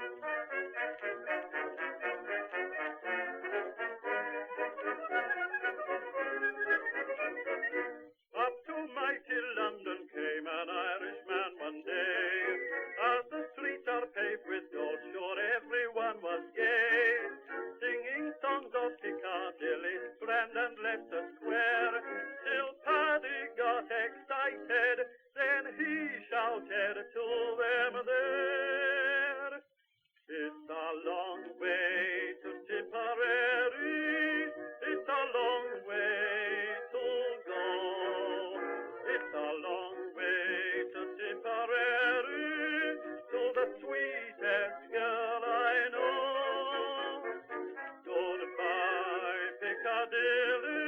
Up to mighty London came an Irishman one day. As the streets are paved with gold, sure everyone was gay. Singing songs of Piccadilly, Strand and Leicester Square. Till Paddy got excited, then he shouted to them there. It's a long way to Tipperary, it's a long way to go. It's a long way to Tipperary, to the sweetest girl I know. Goodbye, Piccadilly,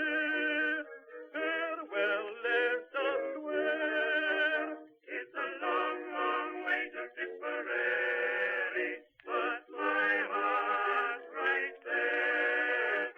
farewell, Leicester Square. It's a long, long way to Tipperary, but my heart's right there.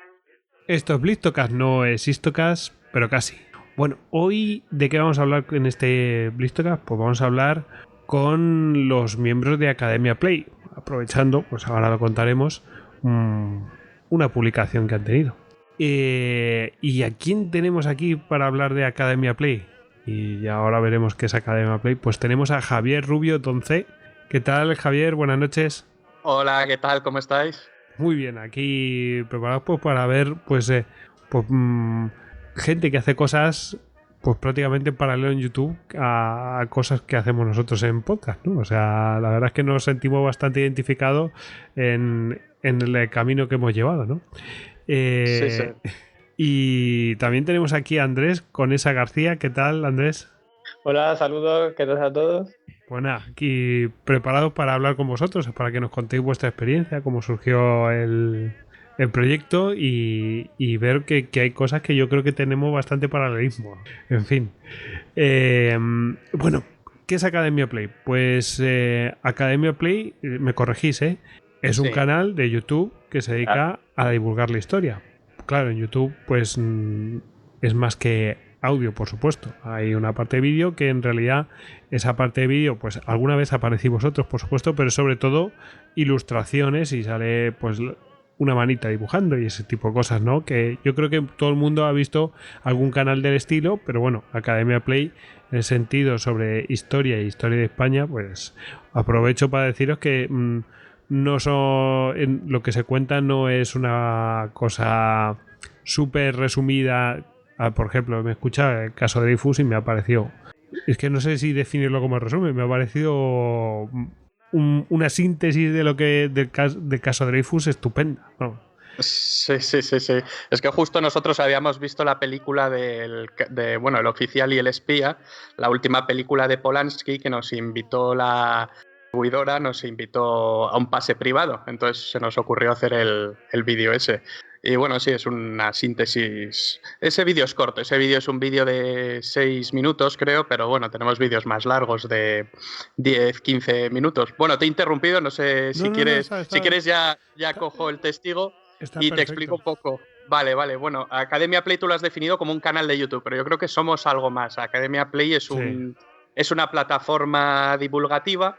Esto es Blistocast, no es Histocast, pero casi. Bueno, hoy, ¿de qué vamos a hablar en este Blistocast? Pues vamos a hablar con los miembros de Academia Play, aprovechando, pues ahora lo contaremos, una publicación que han tenido. ¿Y a quién tenemos aquí para hablar de Academia Play? Y ahora veremos qué es Academia Play. Pues tenemos a Javier Rubio Donce. ¿Qué tal, Javier? Buenas noches. Hola, ¿qué tal? ¿Cómo estáis? Muy bien, aquí preparados pues, para ver gente que hace cosas pues prácticamente en paralelo en YouTube a cosas que hacemos nosotros en podcast, ¿no? O sea, la verdad es que nos sentimos bastante identificados en el camino que hemos llevado, ¿no? Sí. Y también tenemos aquí a Andrés Conesa García. ¿Qué tal, Andrés? Hola, saludos, ¿qué tal a todos? Pues nada, aquí preparados para hablar con vosotros, para que nos contéis vuestra experiencia, cómo surgió el proyecto y ver que hay cosas que yo creo que tenemos bastante paralelismo. En fin. Bueno, ¿qué es Academia Play? Pues Academia Play, me corregís, es un canal de YouTube que se dedica a divulgar la historia. Claro, en YouTube pues es más que audio, por supuesto. Hay una parte de vídeo que en realidad esa parte de vídeo pues alguna vez aparecéis vosotros, por supuesto, pero sobre todo ilustraciones y sale pues una manita dibujando y ese tipo de cosas, ¿no? Que yo creo que todo el mundo ha visto algún canal del estilo, pero bueno, Academia Play en el sentido sobre historia y historia de España, pues aprovecho para deciros que no son, lo que se cuenta no es una cosa súper resumida. Por ejemplo, me escucha el caso de Dreyfus y me ha parecido, es que no sé si definirlo como resumen, me ha parecido una síntesis de lo que del caso de Dreyfus estupenda, ¿no? Sí. Es que justo nosotros habíamos visto la película El oficial y el espía, la última película de Polanski, que nos invitó la distribuidora, nos invitó a un pase privado, entonces se nos ocurrió hacer el vídeo ese. Y bueno, sí, es una síntesis. Ese vídeo es corto, ese vídeo es un vídeo de 6 minutos, creo, pero bueno, tenemos vídeos más largos de 10, 15 minutos. Bueno, te he interrumpido, no sé si quieres. Si quieres ya cojo el testigo y perfecto. Te explico un poco. Vale, bueno, Academia Play tú lo has definido como un canal de YouTube, pero yo creo que somos algo más. Academia Play es una plataforma divulgativa.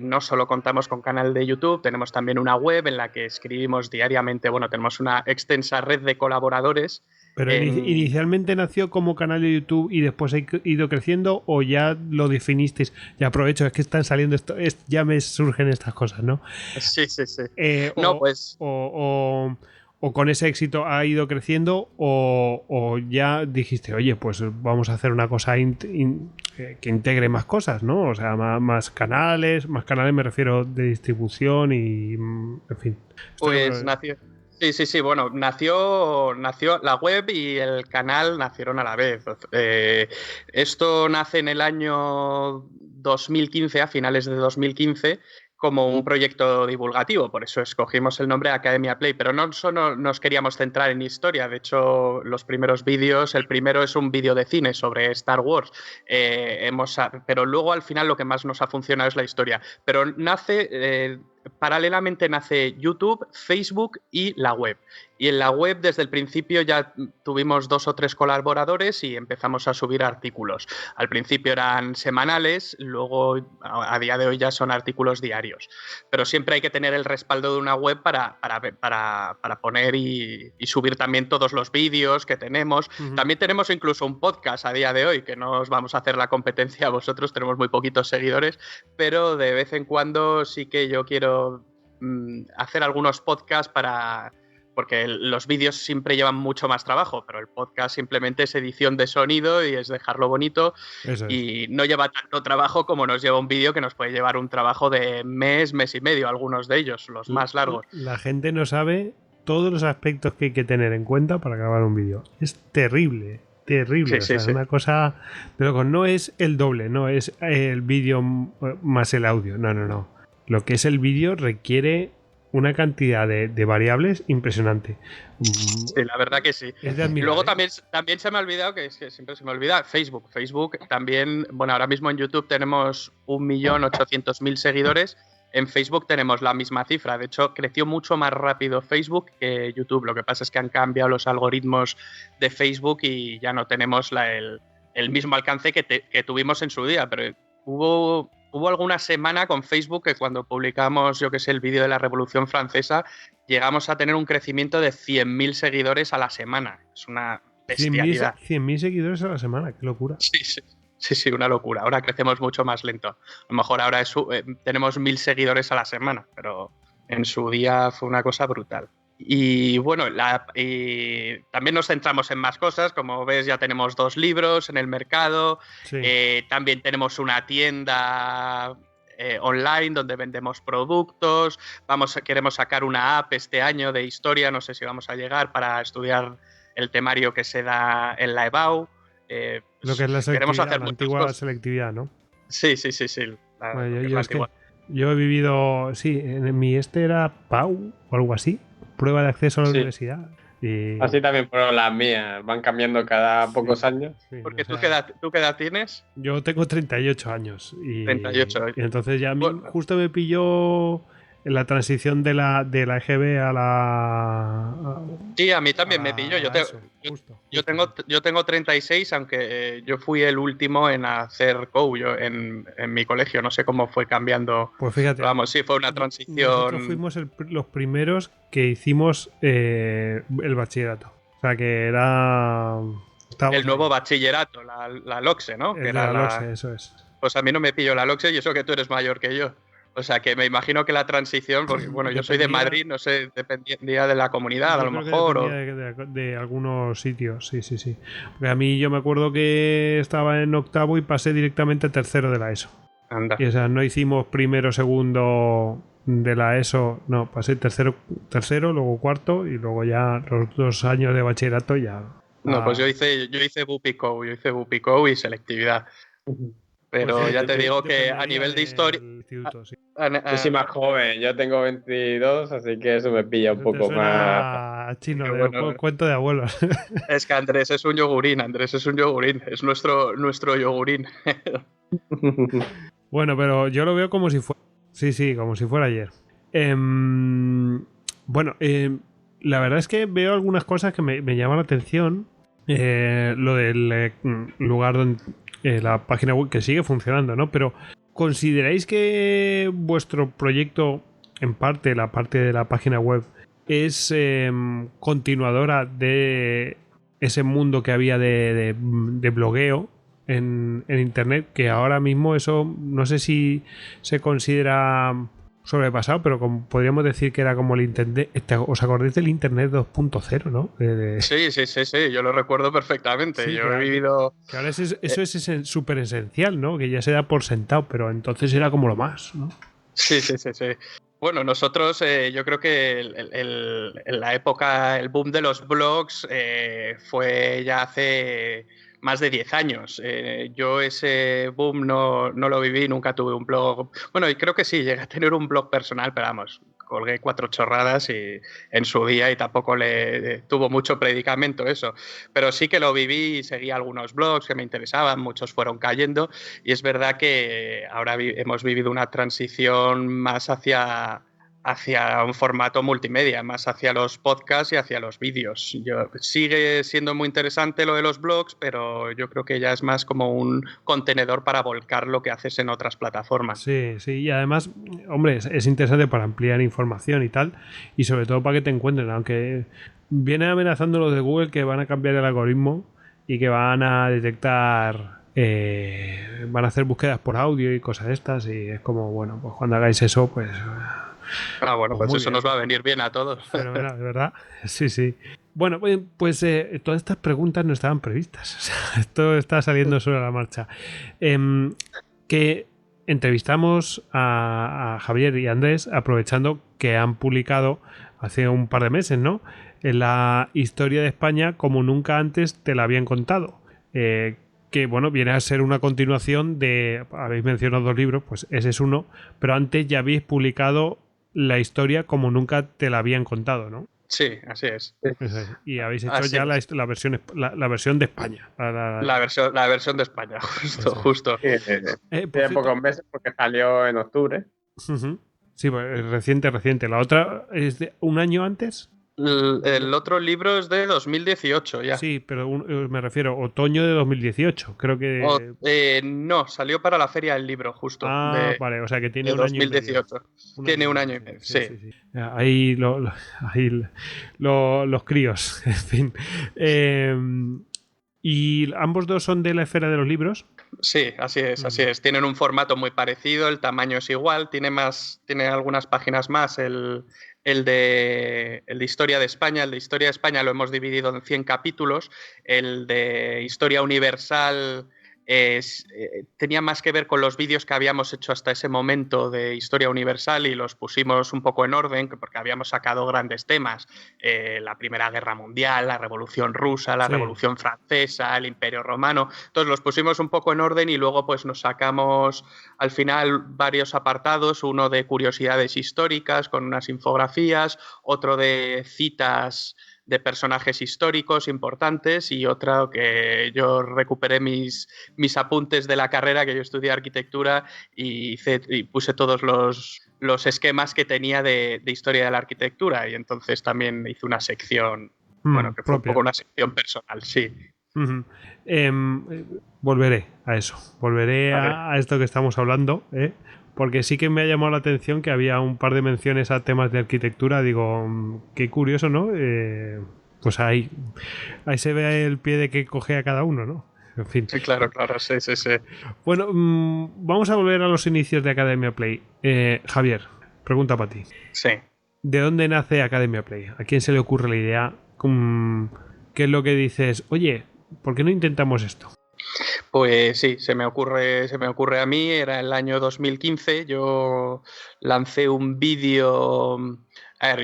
No solo contamos con canal de YouTube, tenemos también una web en la que escribimos diariamente. Bueno, tenemos una extensa red de colaboradores. Pero inicialmente nació como canal de YouTube y después ha ido creciendo, o ya lo definisteis. Ya aprovecho, es que están saliendo ya me surgen estas cosas, ¿no? Sí. O con ese éxito ha ido creciendo, o ya dijiste, oye, pues vamos a hacer una cosa que integre más cosas, ¿no? O sea, más canales me refiero de distribución y, en fin. Pues nació. Sí, bueno, nació la web y el canal nacieron a la vez. Esto nace en el año 2015, a finales de 2015, como un proyecto divulgativo, por eso escogimos el nombre Academia Play, pero no solo nos queríamos centrar en historia. De hecho, los primeros vídeos, el primero es un vídeo de cine sobre Star Wars, pero luego al final lo que más nos ha funcionado es la historia. Pero nace paralelamente nace YouTube, Facebook y la web. Y en la web desde el principio ya tuvimos 2 o 3 colaboradores y empezamos a subir artículos. Al principio eran semanales, luego a día de hoy ya son artículos diarios. Pero siempre hay que tener el respaldo de una web para poner y subir también todos los vídeos que tenemos. También tenemos incluso un podcast a día de hoy, que no os vamos a hacer la competencia a vosotros, tenemos muy poquitos seguidores, pero de vez en cuando sí que yo quiero hacer algunos podcasts porque los vídeos siempre llevan mucho más trabajo, pero el podcast simplemente es edición de sonido y es dejarlo bonito. Eso es. Y no lleva tanto trabajo como nos lleva un vídeo, que nos puede llevar un trabajo de mes y medio, algunos de ellos, los más largos. La gente no sabe todos los aspectos que hay que tener en cuenta para grabar un vídeo. Es terrible. Terrible, sí, o sea, sí. Una cosa de loco. No es el doble, no es el vídeo más el audio, no. Lo que es el vídeo requiere una cantidad de variables impresionante. Sí, la verdad que sí. Es de admirar, y luego también se me ha olvidado, que es que siempre se me olvida, Facebook también, bueno, ahora mismo en YouTube tenemos 1.800.000 seguidores. En Facebook tenemos la misma cifra. De hecho, creció mucho más rápido Facebook que YouTube. Lo que pasa es que han cambiado los algoritmos de Facebook y ya no tenemos el mismo alcance que tuvimos en su día. Pero hubo alguna semana con Facebook que cuando publicamos, yo que sé, el vídeo de la Revolución Francesa, llegamos a tener un crecimiento de 100.000 seguidores a la semana. Es una bestialidad. 100.000 seguidores a la semana, qué locura. Sí, una locura. Ahora crecemos mucho más lento. A lo mejor ahora tenemos 1.000 seguidores a la semana, pero en su día fue una cosa brutal. Y bueno, también nos centramos en más cosas. Como ves, ya tenemos 2 libros en el mercado. Sí. También tenemos una tienda online donde vendemos productos. Queremos sacar una app este año de historia. No sé si vamos a llegar para estudiar el temario que se da en la EBAU. Lo que es la selectividad, la antigua selectividad, ¿no? Sí. Yo he vivido, en mi era PAU o algo así, prueba de acceso a la universidad. Y... Así también fueron las mías, van cambiando cada pocos años. Sí, porque ¿tú qué edad tienes? Yo tengo 38 años. 38 y entonces ya justo me pilló en la transición de la EGB a la... Sí, a mí también me pilló. Yo tengo 36, aunque yo fui el último en hacer COU en mi colegio. No sé cómo fue cambiando. Pues fíjate. Vamos, sí, fue una transición. Nosotros fuimos los primeros que hicimos el bachillerato. O sea, que era... El nuevo bachillerato, la LOCSE, ¿no? La LOCSE, eso es. Pues a mí no me pilló la LOCSE y eso que tú eres mayor que yo. O sea, que me imagino que la transición, porque bueno, yo soy de Madrid, no sé, dependía de la comunidad, a lo mejor. De algunos sitios, sí. Porque a mí yo me acuerdo que estaba en octavo y pasé directamente a tercero de la ESO. Anda. Y o sea, no hicimos primero, segundo de la ESO, no, pasé tercero, luego cuarto y luego ya los 2 años de bachillerato ya. No, pues yo hice BUPICO y selectividad. Pero pues sí, ya te digo que a nivel de historia... Sí. Yo soy más joven, yo tengo 22, así que eso me pilla un poco más... Chino, cuento de abuelos. Es que Andrés es un yogurín, es nuestro yogurín. Bueno, pero yo lo veo como si fuera... Sí, como si fuera ayer. La verdad es que veo algunas cosas que me llaman la atención. Lo del lugar donde... la página web, que sigue funcionando, ¿no? Pero ¿consideráis que vuestro proyecto, en parte, la parte de la página web, es continuadora de ese mundo que había de blogueo en internet? Que ahora mismo eso, no sé si se considera sobrepasado, pero podríamos decir que era como el internet. ¿Os acordáis del internet 2.0, no? Sí, yo lo recuerdo perfectamente. Sí, yo he vivido... Que ahora eso es súper esencial, ¿no? Que ya se da por sentado, pero entonces era como lo más, ¿no? Sí. Bueno, nosotros yo creo que en la época, el boom de los blogs fue ya hace más de 10 años. Yo ese boom no lo viví, nunca tuve un blog. Bueno, y creo que sí, llegué a tener un blog personal, pero vamos, colgué 4 chorradas en su día y tampoco le tuvo mucho predicamento eso. Pero sí que lo viví y seguí algunos blogs que me interesaban, muchos fueron cayendo y es verdad que ahora hemos vivido una transición más hacia hacia un formato multimedia, más hacia los podcasts y hacia los vídeos. Sigue siendo muy interesante lo de los blogs, pero yo creo que ya es más como un contenedor para volcar lo que haces en otras plataformas. Sí, y además, hombre, es interesante para ampliar información y tal, y sobre todo para que te encuentren, aunque viene amenazando los de Google que van a cambiar el algoritmo y que van a detectar, van a hacer búsquedas por audio y cosas de estas, y es como, bueno, pues cuando hagáis eso, pues... Bueno, pues eso bien. Nos va a venir bien a todos. Pero, ¿verdad? Sí. Bueno, pues todas estas preguntas no estaban previstas. O sea, esto está saliendo sobre la marcha. Que entrevistamos a Javier y Andrés aprovechando que han publicado hace un par de meses, ¿no? La historia de España como nunca antes te la habían contado. Que bueno, viene a ser una continuación de... Habéis mencionado 2 libros, pues ese es uno, pero antes ya habéis publicado la historia como nunca te la habían contado, ¿no? Sí, así es. Y habéis hecho así ya la versión de España. La versión de España, justo. Tiene pocos meses porque salió en octubre. Sí, pues reciente. La otra es de un año antes. El otro libro es de 2018 ya. Sí, pero me refiero otoño de 2018, creo que... no, salió para la Feria del Libro, justo. Vale, o sea que tiene un 2018. Año y medio. Tiene un año y medio, sí. Ahí los críos, en fin. ¿Y ambos dos son de la esfera de los libros? Sí, así es. Tienen un formato muy parecido, el tamaño es igual, tiene algunas páginas más el de Historia de España. El de Historia de España lo hemos dividido en 100 capítulos. El de Historia Universal tenía más que ver con los vídeos que habíamos hecho hasta ese momento de Historia Universal y los pusimos un poco en orden porque habíamos sacado grandes temas. La Primera Guerra Mundial, la Revolución Rusa, la Revolución Francesa, el Imperio Romano. Entonces los pusimos un poco en orden y luego pues nos sacamos al final varios apartados, uno de curiosidades históricas con unas infografías, otro de citas de personajes históricos importantes y otra que yo recuperé mis apuntes de la carrera, que yo estudié arquitectura y puse todos los esquemas que tenía de historia de la arquitectura y entonces también hice una sección, que fue un poco una sección personal, sí. Volveré a eso, a esto que estamos hablando, porque sí que me ha llamado la atención que había un par de menciones a temas de arquitectura. Digo, qué curioso, ¿no? Pues ahí se ve el pie de que coge a cada uno, ¿no? En fin. Sí, claro, sí. Bueno, vamos a volver a los inicios de Academia Play. Javier, pregunta para ti. Sí. ¿De dónde nace Academia Play? ¿A quién se le ocurre la idea? ¿Qué es lo que dices? Oye, ¿por qué no intentamos esto? Pues sí, se me ocurre a mí, era el año 2015, yo lancé un vídeo,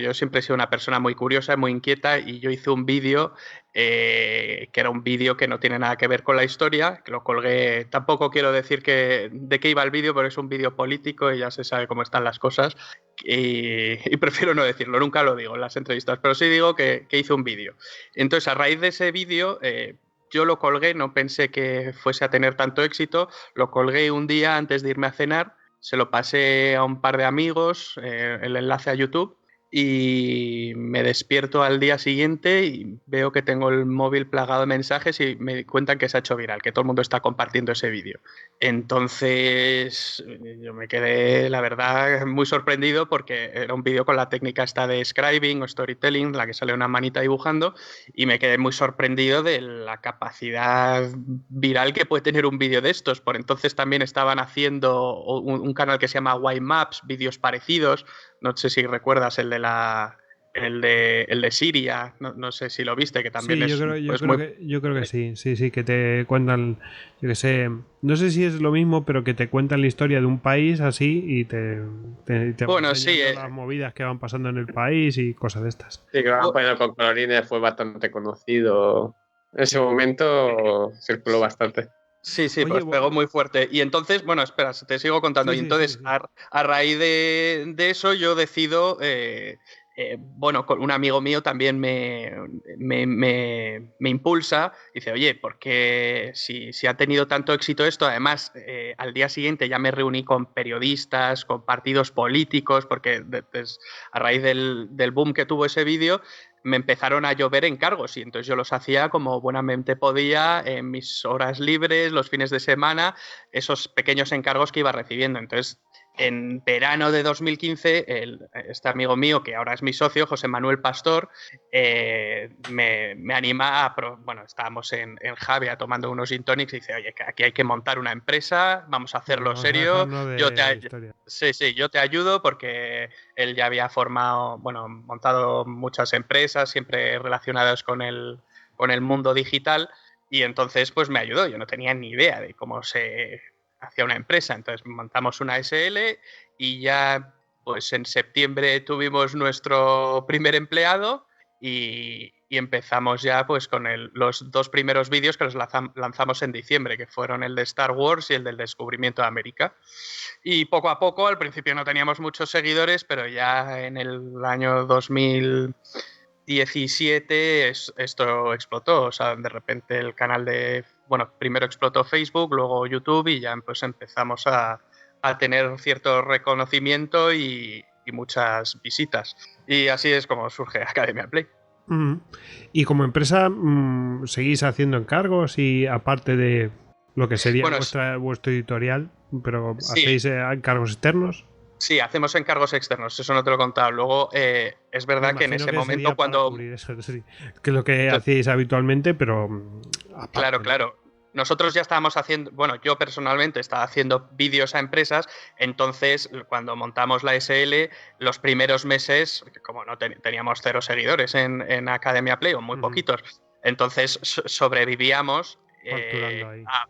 yo siempre he sido una persona muy curiosa, muy inquieta y yo hice un vídeo que era un vídeo que no tiene nada que ver con la historia, que lo colgué, tampoco quiero decir de qué iba el vídeo, pero es un vídeo político y ya se sabe cómo están las cosas y prefiero no decirlo, nunca lo digo en las entrevistas, pero sí digo que hice un vídeo. Entonces a raíz de ese vídeo... yo lo colgué, no pensé que fuese a tener tanto éxito, lo colgué un día antes de irme a cenar, se lo pasé a un par de amigos, el enlace a YouTube, y me despierto al día siguiente y veo que tengo el móvil plagado de mensajes y me cuentan que se ha hecho viral, que todo el mundo está compartiendo ese vídeo. Entonces yo me quedé, la verdad, muy sorprendido porque era un vídeo con la técnica esta de scribing o storytelling, la que sale una manita dibujando, y me quedé muy sorprendido de la capacidad viral que puede tener un vídeo de estos. Por entonces también estaban haciendo un canal que se llama Why Maps, vídeos parecidos. No sé si recuerdas el de Siria, no sé si lo viste, que también sí, yo creo que sí, que te cuentan, yo que sé, no sé si es lo mismo, pero que te cuentan la historia de un país así y te bueno, sí, las movidas que van pasando en el país y cosas de estas. Sí, que lo van poniendo con colorines, fue bastante conocido. En ese momento circuló bastante. Sí, oye, pues pegó muy fuerte. Y entonces, bueno, espera, te sigo contando. Sí, y entonces, sí. A raíz de eso, yo decido bueno, con un amigo mío también me impulsa, dice, oye, porque si ha tenido tanto éxito esto, además al día siguiente ya me reuní con periodistas, con partidos políticos, porque a raíz del boom que tuvo ese vídeo, me empezaron a llover encargos y entonces yo los hacía como buenamente podía en mis horas libres, los fines de semana, esos pequeños encargos que iba recibiendo. Entonces, en verano de 2015, este amigo mío, que ahora es mi socio, José Manuel Pastor, me anima bueno, estábamos en Javia tomando unos gin tonics y dice, oye, que aquí hay que montar una empresa, vamos a hacerlo serio. Yo te ayudo porque él ya había montado muchas empresas, siempre relacionadas con el mundo digital, y entonces pues me ayudó. Yo no tenía ni idea de cómo se hacía una empresa, entonces montamos una SL y ya pues en septiembre tuvimos nuestro primer empleado y empezamos ya pues con los 2 primeros vídeos que los lanzamos en diciembre, que fueron el de Star Wars y el del descubrimiento de América. Y poco a poco, al principio no teníamos muchos seguidores, pero ya en el año 2017 esto explotó. O sea, de repente el canal primero explotó Facebook, luego YouTube y ya pues empezamos a tener cierto reconocimiento y muchas visitas. Y así es como surge Academia Play. Y como empresa, ¿seguís haciendo encargos y aparte de lo que sería vuestro editorial, pero sí, hacéis encargos externos? Sí, hacemos encargos externos, eso no te lo he contado. Luego, es verdad que en ese momento cuando... Eso, sí, que es lo que hacéis habitualmente, pero... aparte, Claro. Nosotros ya estábamos haciendo, yo personalmente estaba haciendo vídeos a empresas, entonces cuando montamos la SL, los primeros meses, como no teníamos 0 seguidores en Academia Play, o muy poquitos, entonces sobrevivíamos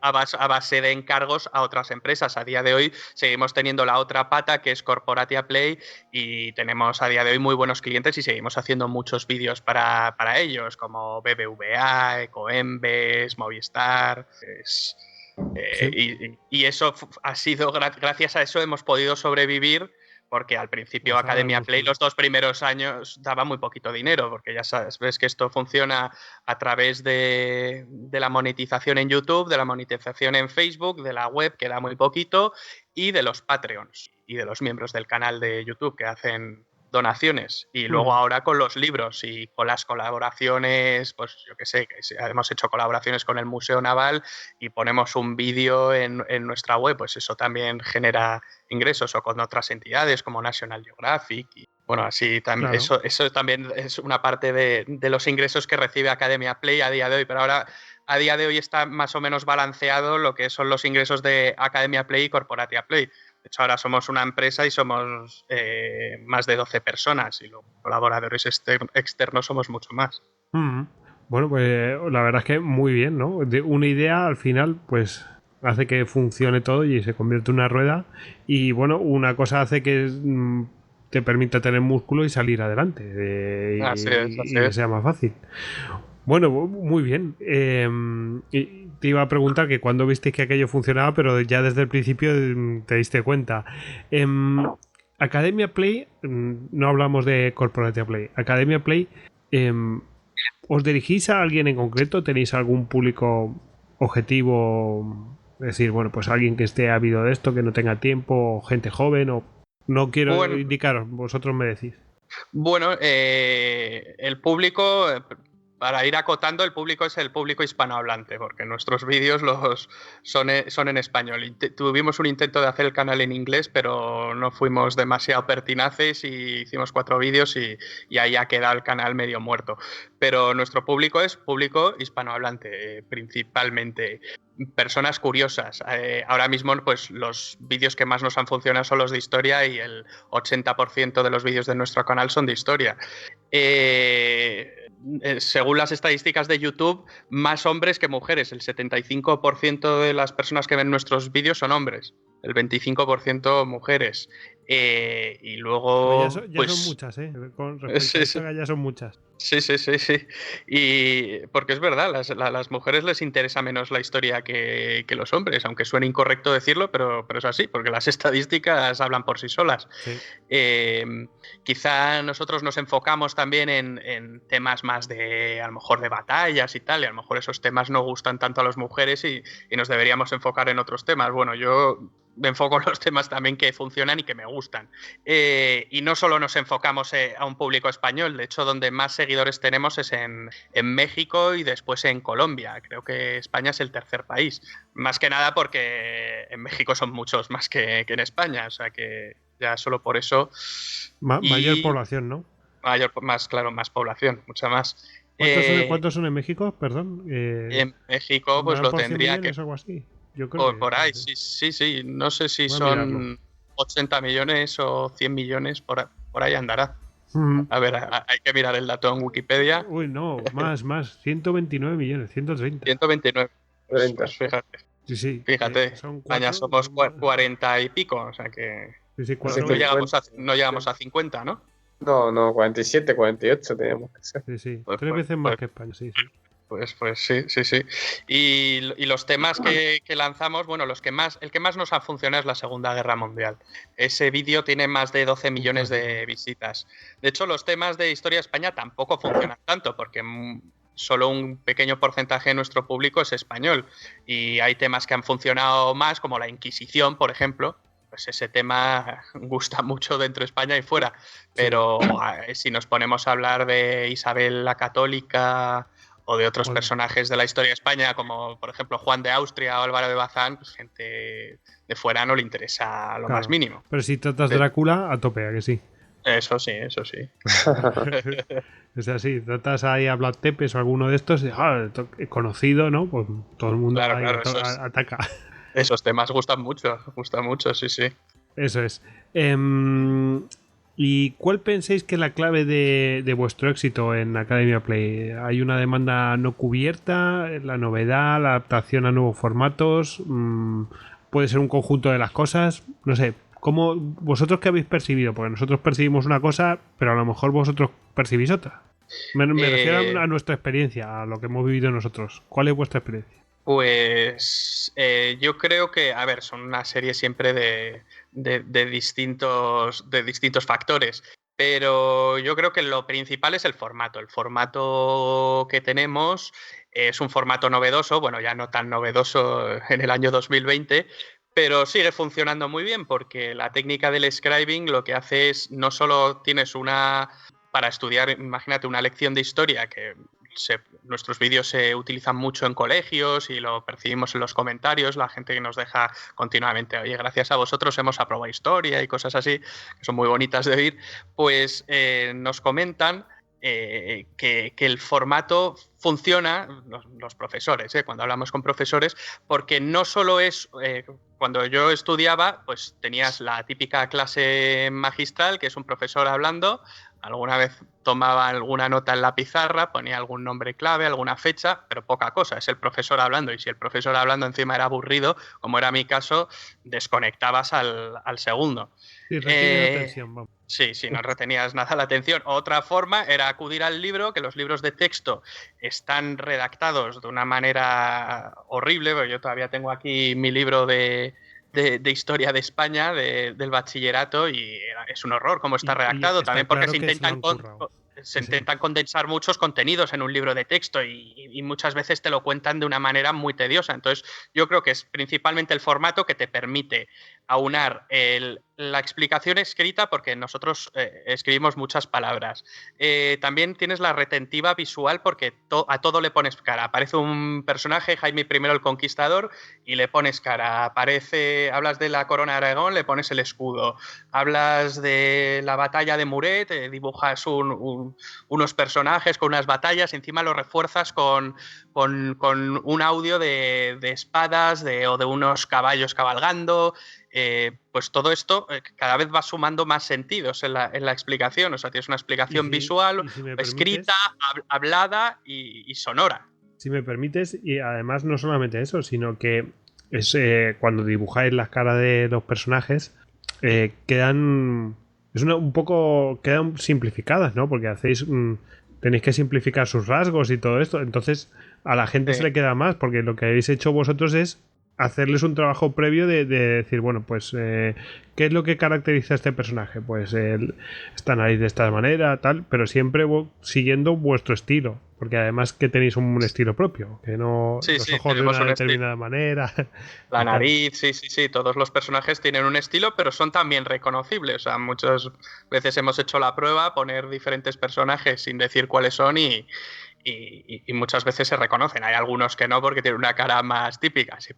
a base de encargos a otras empresas. A día de hoy seguimos teniendo la otra pata, que es Corporatia Play, y tenemos a día de hoy muy buenos clientes y seguimos haciendo muchos vídeos para ellos, como BBVA, Ecoembes, Movistar. Sí. Y eso ha sido, gracias a eso hemos podido sobrevivir, porque al principio Academia Play los 2 primeros años daba muy poquito dinero, porque ya sabes, ves que esto funciona a través de la monetización en YouTube, de la monetización en Facebook, de la web, que da muy poquito, y de los Patreons y de los miembros del canal de YouTube que hacen donaciones. Y luego ahora con los libros y con las colaboraciones, pues yo que sé, hemos hecho colaboraciones con el Museo Naval y ponemos un vídeo en nuestra web, pues eso también genera ingresos, o con otras entidades como National Geographic. Y bueno, así también, claro. Eso también es una parte de los ingresos que recibe Academia Play a día de hoy, pero ahora a día de hoy está más o menos balanceado lo que son los ingresos de Academia Play y Corporatia Play. De hecho, ahora somos una empresa y somos más de 12 personas, y los colaboradores externos somos mucho más. Bueno, pues la verdad es que muy bien, ¿no? De una idea al final, pues hace que funcione todo y se convierte en una rueda. Y bueno, una cosa hace que te permita tener músculo y salir adelante. Así es. Que sea más fácil. Bueno, muy bien. Te iba a preguntar que cuando visteis que aquello funcionaba, pero ya desde el principio te diste cuenta. Academia Play, no hablamos de Corporatia Play. Academia Play, ¿os dirigís a alguien en concreto? ¿Tenéis algún público objetivo? Es decir, bueno, pues alguien que esté ávido de esto, que no tenga tiempo, gente joven, o no quiero indicaros, vosotros me decís. Bueno, el público... Para ir acotando, el público es el público hispanohablante, porque nuestros vídeos son en español. Tuvimos un intento de hacer el canal en inglés, pero no fuimos demasiado pertinaces y hicimos 4 vídeos y ahí ha quedado el canal medio muerto. Pero nuestro público es público hispanohablante, principalmente. Personas curiosas. Ahora mismo pues los vídeos que más nos han funcionado son los de historia, y el 80% de los vídeos de nuestro canal son de historia. Según las estadísticas de YouTube, más hombres que mujeres. El 75% de las personas que ven nuestros vídeos son hombres, el 25% mujeres. Y luego... Ya pues, son muchas, ¿eh? Con respecto a esto, ya son muchas. Sí. Y porque es verdad, las mujeres les interesa menos la historia que los hombres, aunque suene incorrecto decirlo, pero es así, porque las estadísticas hablan por sí solas. Sí. Quizá nosotros nos enfocamos también en temas más de, a lo mejor, de batallas y tal, y a lo mejor esos temas no gustan tanto a las mujeres y nos deberíamos enfocar en otros temas. Bueno, yo me enfoco en los temas también que funcionan y que me gustan. Y no solo nos enfocamos a un público español, de hecho, donde más seguidores tenemos es en México y después en Colombia. Creo que España es el tercer país. Más que nada porque en México son muchos más que en España, o sea que ya solo por eso... Mayor población, ¿no? Más población, mucha más. ¿Cuántos son en México? Perdón. En México pues lo tendría que... o algo así. Yo creo que por ahí, sí. No sé si son 80 millones o 100 millones, por ahí andará. A ver, hay que mirar el dato en Wikipedia. Uy, no, más. 129 millones, 130. 129. Pues fíjate. Sí. Fíjate, España somos 40 y pico, o sea que... Sí, no llegamos a 50, ¿no? No, 47, 48 tenemos que ser. Sí. Pues, 3 veces más que España, sí. Pues sí. Y los temas que lanzamos, bueno, el que más nos ha funcionado es la Segunda Guerra Mundial. Ese vídeo tiene más de 12 millones de visitas. De hecho, los temas de historia de España tampoco funcionan tanto, porque solo un pequeño porcentaje de nuestro público es español. Y hay temas que han funcionado más, como la Inquisición, por ejemplo. Pues ese tema gusta mucho dentro de España y fuera. Pero si nos ponemos a hablar de Isabel la Católica o de otros personajes de la historia de España, como por ejemplo Juan de Austria o Álvaro de Bazán, pues gente de fuera no le interesa lo más mínimo. Pero si tratas de Drácula, a tope, ¿a que sí? Eso sí. O sea, si tratas ahí a Vlad Tepes o alguno de estos, conocido, ¿no? Pues todo el mundo ataca. Esos temas gustan mucho, sí. Eso es. ¿Y cuál pensáis que es la clave de vuestro éxito en Academia Play? ¿Hay una demanda no cubierta? ¿La novedad? ¿La adaptación a nuevos formatos? ¿Puede ser un conjunto de las cosas? No sé. ¿Cómo, vosotros qué habéis percibido? Porque nosotros percibimos una cosa, pero a lo mejor vosotros percibís otra. Me refiero a nuestra experiencia, a lo que hemos vivido nosotros. ¿Cuál es vuestra experiencia? Pues yo creo que, a ver, son una serie siempre de distintos factores, pero yo creo que lo principal es el formato. El formato que tenemos es un formato novedoso, bueno, ya no tan novedoso en el año 2020, pero sigue funcionando muy bien porque la técnica del scribing lo que hace es, no solo tienes para estudiar, imagínate, una lección de historia que... Nuestros vídeos se utilizan mucho en colegios y lo percibimos en los comentarios, la gente que nos deja continuamente, oye, gracias a vosotros hemos aprobado historia y cosas así, que son muy bonitas de oír, pues nos comentan que el formato funciona, los profesores, cuando hablamos con profesores, porque no solo es... cuando yo estudiaba, pues tenías la típica clase magistral, que es un profesor hablando, alguna vez tomaba alguna nota en la pizarra, ponía algún nombre clave, alguna fecha, pero poca cosa, es el profesor hablando, y si el profesor hablando encima era aburrido, como era mi caso, desconectabas al segundo. Sí, retenía la atención, vamos. Sí, no retenías nada la atención. Otra forma era acudir al libro, que los libros de texto están redactados de una manera horrible, porque yo todavía tengo aquí mi libro de historia de España, del bachillerato, y es un horror cómo está redactado, también porque se intentan condensar muchos contenidos en un libro de texto y muchas veces te lo cuentan de una manera muy tediosa. Entonces yo creo que es principalmente el formato que te permite aunar la explicación escrita, porque nosotros escribimos muchas palabras. También tienes la retentiva visual, porque a todo le pones cara. Aparece un personaje, Jaime I el Conquistador, y le pones cara. Hablas de la corona de Aragón, le pones el escudo. Hablas de la batalla de Muret, dibujas unos personajes con unas batallas, y encima lo refuerzas con un audio de espadas o de unos caballos cabalgando. Pues todo esto cada vez va sumando más sentidos en la explicación. O sea, tienes una explicación visual, escrita, hablada y sonora. Si me permites, y además no solamente eso, sino que es cuando dibujáis las caras de los personajes, quedan... un poco... Quedan simplificadas, ¿no? Porque tenéis que simplificar sus rasgos y todo esto. Entonces, a la gente se le queda más, porque lo que habéis hecho vosotros es hacerles un trabajo previo de decir, bueno, pues, ¿qué es lo que caracteriza a este personaje? Pues esta nariz de esta manera, tal, pero siempre siguiendo vuestro estilo, porque además que tenéis un estilo propio, que no los ojos de una determinada manera. La nariz, sí, todos los personajes tienen un estilo, pero son también reconocibles. O sea, muchas veces hemos hecho la prueba, poner diferentes personajes sin decir cuáles son y muchas veces se reconocen. Hay algunos que no porque tienen una cara más típica. Si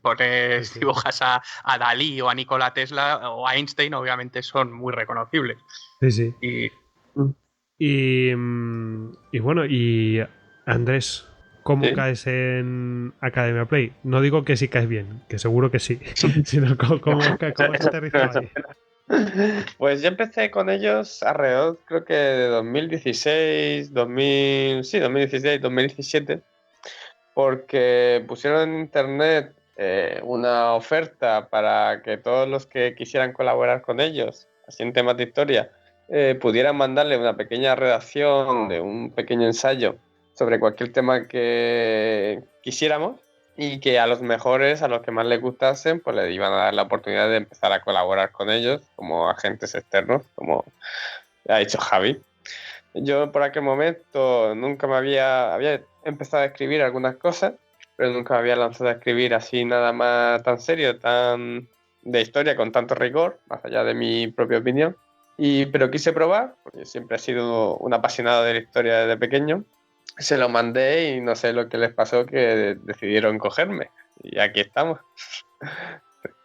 dibujas a Dalí o a Nikola Tesla o a Einstein, obviamente son muy reconocibles. Sí. Y bueno, y Andrés, ¿cómo caes en Academia Play? No digo que sí caes bien, que seguro que sí, sino ¿cómo has aterrizado ahí? Pues yo empecé con ellos alrededor, creo que de 2016, 2017, porque pusieron en internet una oferta para que todos los que quisieran colaborar con ellos, así en temas de historia, pudieran mandarle una pequeña redacción de un pequeño ensayo sobre cualquier tema que quisiéramos. Y que a los mejores, a los que más les gustasen, pues les iban a dar la oportunidad de empezar a colaborar con ellos como agentes externos, como ha dicho Javi. Yo por aquel momento nunca había empezado a escribir algunas cosas, pero nunca me había lanzado a escribir así nada más tan serio, tan de historia, con tanto rigor, más allá de mi propia opinión. Pero quise probar, porque siempre he sido un apasionado de la historia desde pequeño. Se lo mandé y no sé lo que les pasó, que decidieron cogerme. Y aquí estamos,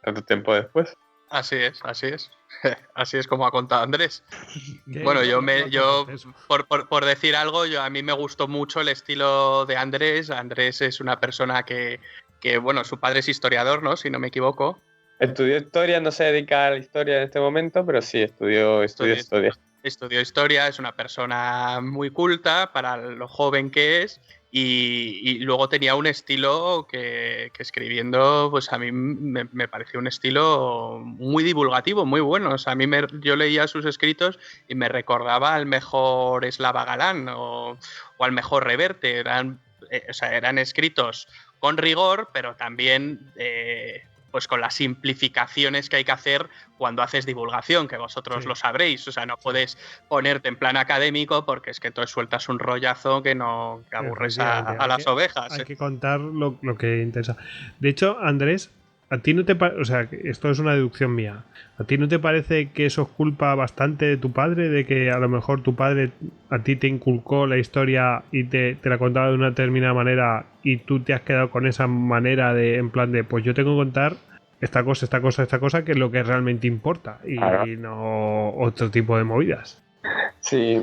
tanto tiempo después. Así es. Así es como ha contado Andrés. Bueno, por decir algo, a mí me gustó mucho el estilo de Andrés. Andrés es una persona que bueno, su padre es historiador, ¿no? Si no me equivoco. Estudió historia, no se dedica a la historia en este momento, pero sí, estudió historia. Estudió historia, es una persona muy culta para lo joven que es y luego tenía un estilo que escribiendo, pues a mí me pareció un estilo muy divulgativo, muy bueno. O sea, yo leía sus escritos y me recordaba al mejor Slava Galán o al mejor Reverte. Eran escritos con rigor, pero también... pues con las simplificaciones que hay que hacer cuando haces divulgación, que vosotros lo sabréis. O sea, no puedes ponerte en plan académico porque es que tú sueltas un rollazo que aburres a las ovejas. Hay que contar lo que interesa. De hecho, Andrés, a ti no te o sea, esto es una deducción mía. ¿A ti no te parece que eso es culpa bastante de tu padre? De que a lo mejor tu padre a ti te inculcó la historia y te la contaba de una determinada manera y tú te has quedado con esa manera en plan de, pues yo tengo que contar esta cosa, que es lo que realmente importa y no otro tipo de movidas? Sí,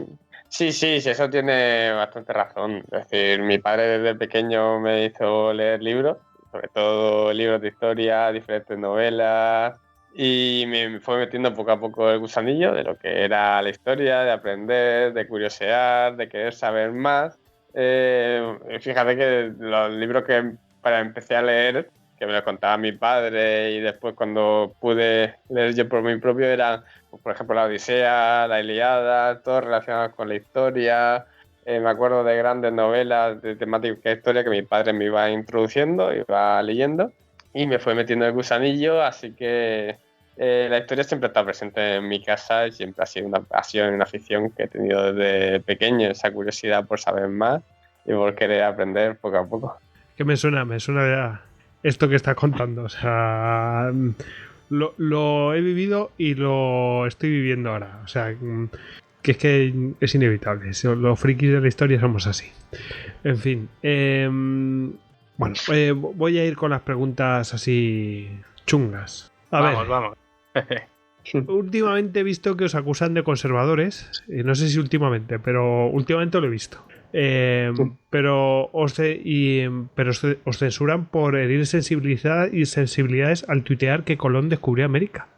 eso tiene bastante razón. Es decir, mi padre desde pequeño me hizo leer libros, sobre todo libros de historia, diferentes novelas, y me fue metiendo poco a poco el gusanillo de lo que era la historia, de aprender, de curiosear, de querer saber más. Fíjate que los libros que empecé a leer, que me los contaba mi padre, y después cuando pude leer yo por mí propio, eran, por ejemplo, la Odisea, la Ilíada, todos relacionados con la historia. Me acuerdo de grandes novelas de temática de historia que mi padre me iba introduciendo, iba leyendo, y me fue metiendo el gusanillo, así que la historia siempre está presente en mi casa y siempre ha sido una pasión, una afición que he tenido desde pequeño, esa curiosidad por saber más y por querer aprender poco a poco. Que me suena ya esto que estás contando, o sea, lo he vivido y lo estoy viviendo ahora, o sea, que es inevitable, los frikis de la historia somos así. En fin, bueno, voy a ir con las preguntas así chungas. Vamos. Últimamente he visto que os acusan de conservadores, no sé si últimamente, pero últimamente lo he visto. Pero os censuran por herir sensibilidades al tuitear que Colón descubrió América.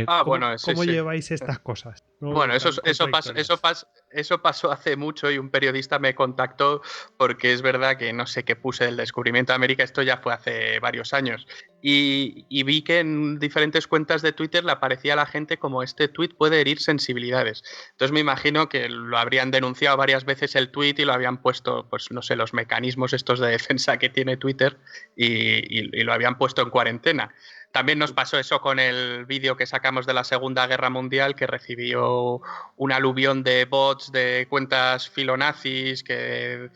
¿Cómo lleváis estas cosas? No, bueno, eso contradictorias. eso pasó hace mucho y un periodista me contactó porque es verdad que no sé qué puse del descubrimiento de América, esto ya fue hace varios años. Y vi que en diferentes cuentas de Twitter le aparecía a la gente como este tweet puede herir sensibilidades. Entonces me imagino que lo habrían denunciado varias veces el tweet y lo habían puesto, pues no sé, los mecanismos estos de defensa que tiene Twitter y lo habían puesto en cuarentena. También nos pasó eso con el vídeo que sacamos de la Segunda Guerra Mundial, que recibió un aluvión de bots de cuentas filonazis que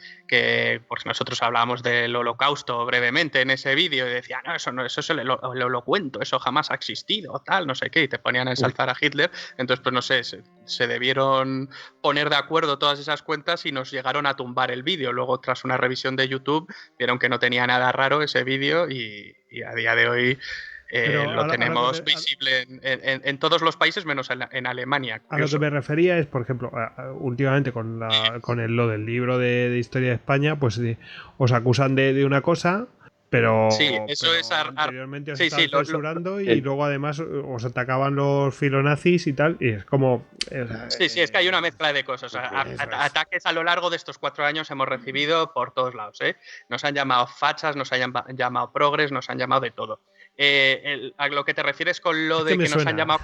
pues nosotros hablábamos del Holocausto brevemente en ese vídeo y decían, no, eso es el holocuento, eso jamás ha existido, tal, no sé qué, y te ponían a ensalzar a Hitler. Entonces, pues no sé, se debieron poner de acuerdo todas esas cuentas y nos llegaron a tumbar el vídeo. Luego, tras una revisión de YouTube, vieron que no tenía nada raro ese vídeo y a día de hoy lo tenemos visible en todos los países menos en Alemania. A lo que me refería es, por ejemplo, últimamente con lo del libro de historia de España, pues os acusan de una cosa, pero, sí, eso pero es anteriormente os estaban censurando y luego además os atacaban los filonazis y tal, y es como... sí, es que hay una mezcla de cosas. Ataques a lo largo de estos 4 años hemos recibido por todos lados. Nos han llamado fachas, nos han llamado progres, nos han llamado de todo. A lo que te refieres con lo de que nos han llamado